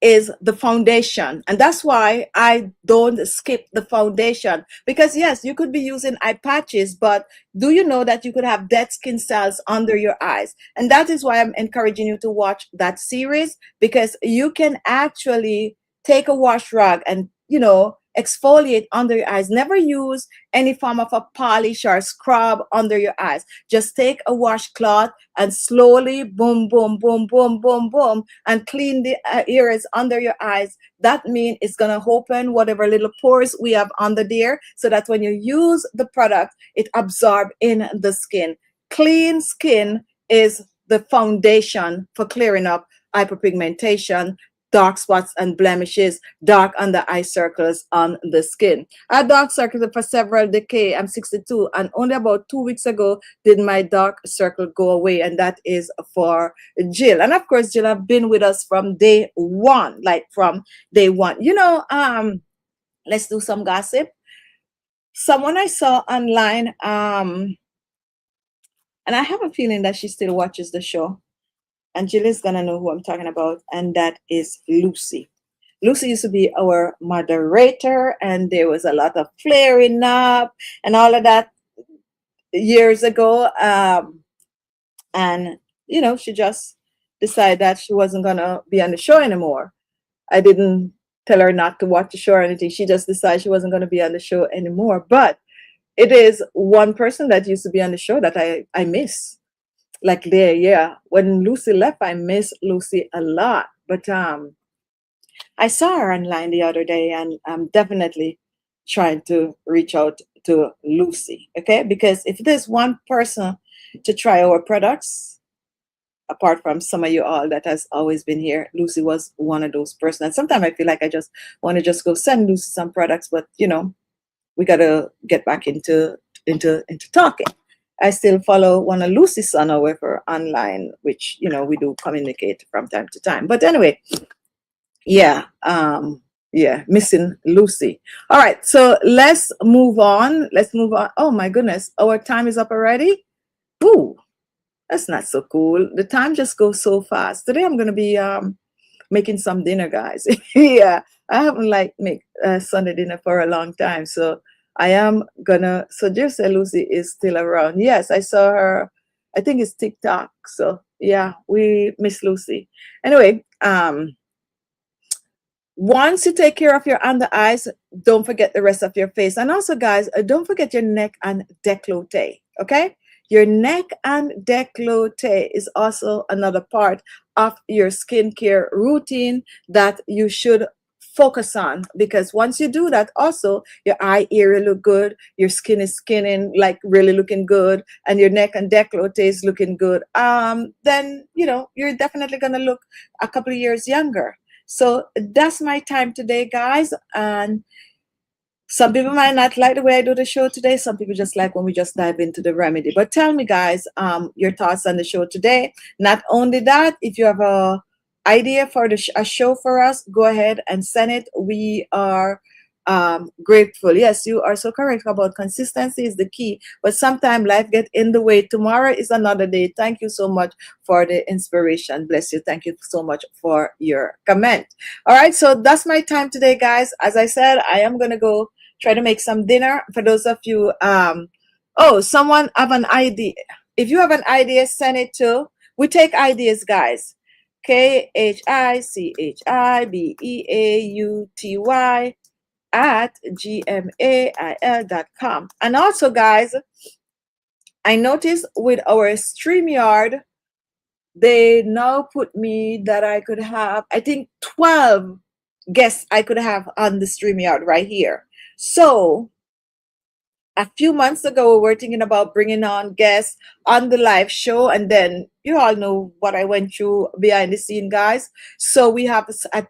is the foundation, and that's why I don't skip the foundation, because yes, you could be using eye patches, but do you know that you could have dead skin cells under your eyes? And that is why I'm encouraging you to watch that series, because you can actually take a wash rag and exfoliate under your eyes. Never use any form of a polish or scrub under your eyes. Just take a washcloth and slowly boom, boom, boom, boom, boom, boom, and clean the areas under your eyes. That means it's going to open whatever little pores we have under there, so that when you use the product, it absorbs in the skin. Clean skin is the foundation for clearing up hyperpigmentation, dark spots and blemishes, dark under eye circles on the skin. I had dark circles for several decades. I'm 62, and only about 2 weeks ago did my dark circle go away, and that is for Jill. And of course, Jill have been with us from day one, like from day one. Let's do some gossip. Someone I saw online, and I have a feeling that she still watches the show. And Jill is gonna know who I'm talking about, and that is Lucy. Lucy used to be our moderator, and there was a lot of flaring up and all of that years ago. And she just decided that she wasn't gonna be on the show anymore. I didn't tell her not to watch the show or anything. She just decided she wasn't gonna be on the show anymore. But it is one person that used to be on the show that I miss. Like there, yeah. When Lucy left, I miss Lucy a lot. But I saw her online the other day, and I'm definitely trying to reach out to Lucy, okay? Because if there's one person to try our products, apart from some of you all that has always been here, Lucy was one of those persons. And sometimes I feel like I just want to just go send Lucy some products, but we gotta get back into talking. I still follow one of Lucy's son, however, online, which we do communicate from time to time. But anyway, yeah, missing Lucy. All right, so let's move on. Oh my goodness, our time is up already. Ooh, that's not so cool. The time just goes so fast. Today I'm gonna be making some dinner, guys. Yeah, I haven't make Sunday dinner for a long time, so I am gonna. So just say Lucy is still around. Yes, I saw her. I think it's TikTok. So yeah, we miss Lucy. Anyway, once you take care of your under eyes, don't forget the rest of your face. And also, guys, don't forget your neck and décolleté. Okay, your neck and décolleté is also another part of your skincare routine that you should focus on, because once you do that, also your eye area look good, your skin is skinning like really looking good, and your neck and décolleté is looking good. Then you're definitely gonna look a couple of years younger. So that's my time today, guys. And some people might not like the way I do the show today. Some people just like when we just dive into the remedy. But tell me, guys, your thoughts on the show today. Not only that, if you have a idea for a show for us, go ahead and send it. We are grateful. Yes, you are so correct about consistency is the key. But sometimes life get in the way. Tomorrow is another day. Thank you so much for the inspiration. Bless you. Thank you so much for your comment. All right, so that's my time today, guys. As I said, I am gonna go try to make some dinner. For those of you, someone have an idea. If you have an idea, send it to. We take ideas, guys. KHICHIBEAUTY at gmail.com. And also, guys, I noticed with our StreamYard, they now put me that I could have, I think, 12 guests I could have on the StreamYard right here. So a few months ago, we were thinking about bringing on guests on the live show, and then you all know what I went through behind the scene, guys. So we have a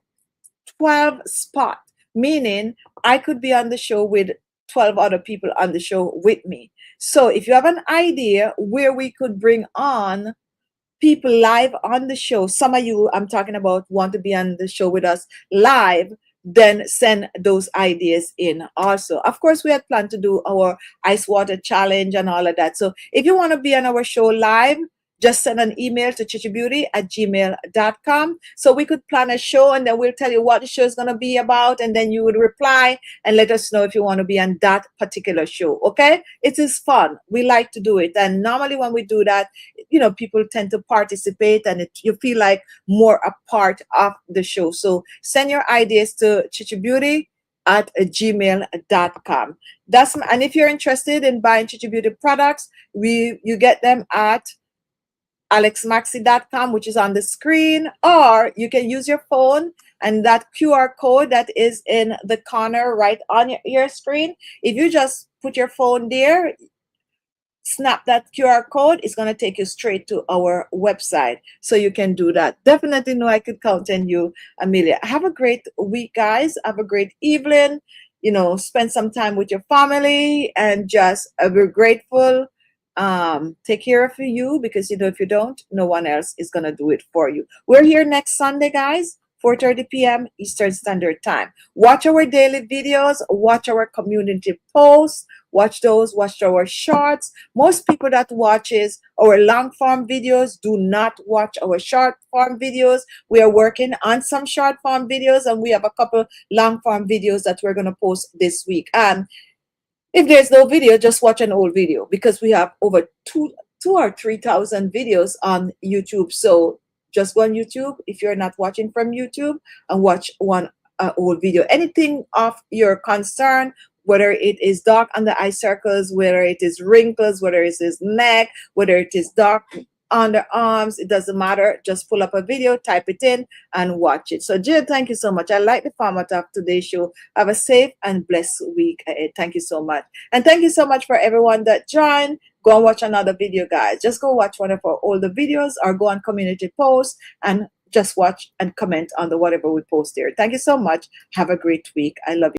12 spot, meaning I could be on the show with 12 other people on the show with me. So if you have an idea where we could bring on people live on the show, some of you I'm talking about want to be on the show with us live, then send those ideas in also. Of course, we had planned to do our ice water challenge and all of that. So if you want to be on our show live, just send an email to chichibeauty@gmail.com so we could plan a show, and then we'll tell you what the show is going to be about, and then you would reply and let us know if you want to be on that particular show. Okay, it is fun. We like to do it, and normally when we do that, people tend to participate, and you feel like more a part of the show. So send your ideas to chichibeauty@gmail.com. And if you're interested in buying Chichi Beauty products, you get them at alexmaxi.com, which is on the screen, or you can use your phone and that QR code that is in the corner right on your screen. If you just put your phone there, snap that QR code. It's going to take you straight to our website. So you can do that. Definitely know I could count on you, Amelia. Have a great week, guys. Have a great evening. Spend some time with your family and just be grateful. Take care of you, because if you don't, no one else is going to do it for you. We're here next Sunday, guys. 4:30 p.m. Eastern Standard Time. Watch our daily videos, watch our community posts, watch our shorts. Most people that watches our long form videos do not watch our short form videos. We are working on some short form videos, and we have a couple long form videos that we're going to post this week. And if there's no video, just watch an old video, because we have over two or 3,000 videos on YouTube. So just go on YouTube if you're not watching from YouTube, and watch one old video. Anything of your concern, whether it is dark under eye circles, whether it is wrinkles, whether it is neck, whether it is dark underarms, it doesn't matter. Just pull up a video, type it in, and watch it. So Jill, thank you so much. I like the format of today's show. Have a safe and blessed week ahead. Thank you so much. And thank you so much for everyone that joined. Go and watch another video, guys. Just go watch one of our older videos, or go on community posts and just watch and comment on the whatever we post there. Thank you so much. Have a great week. I love you.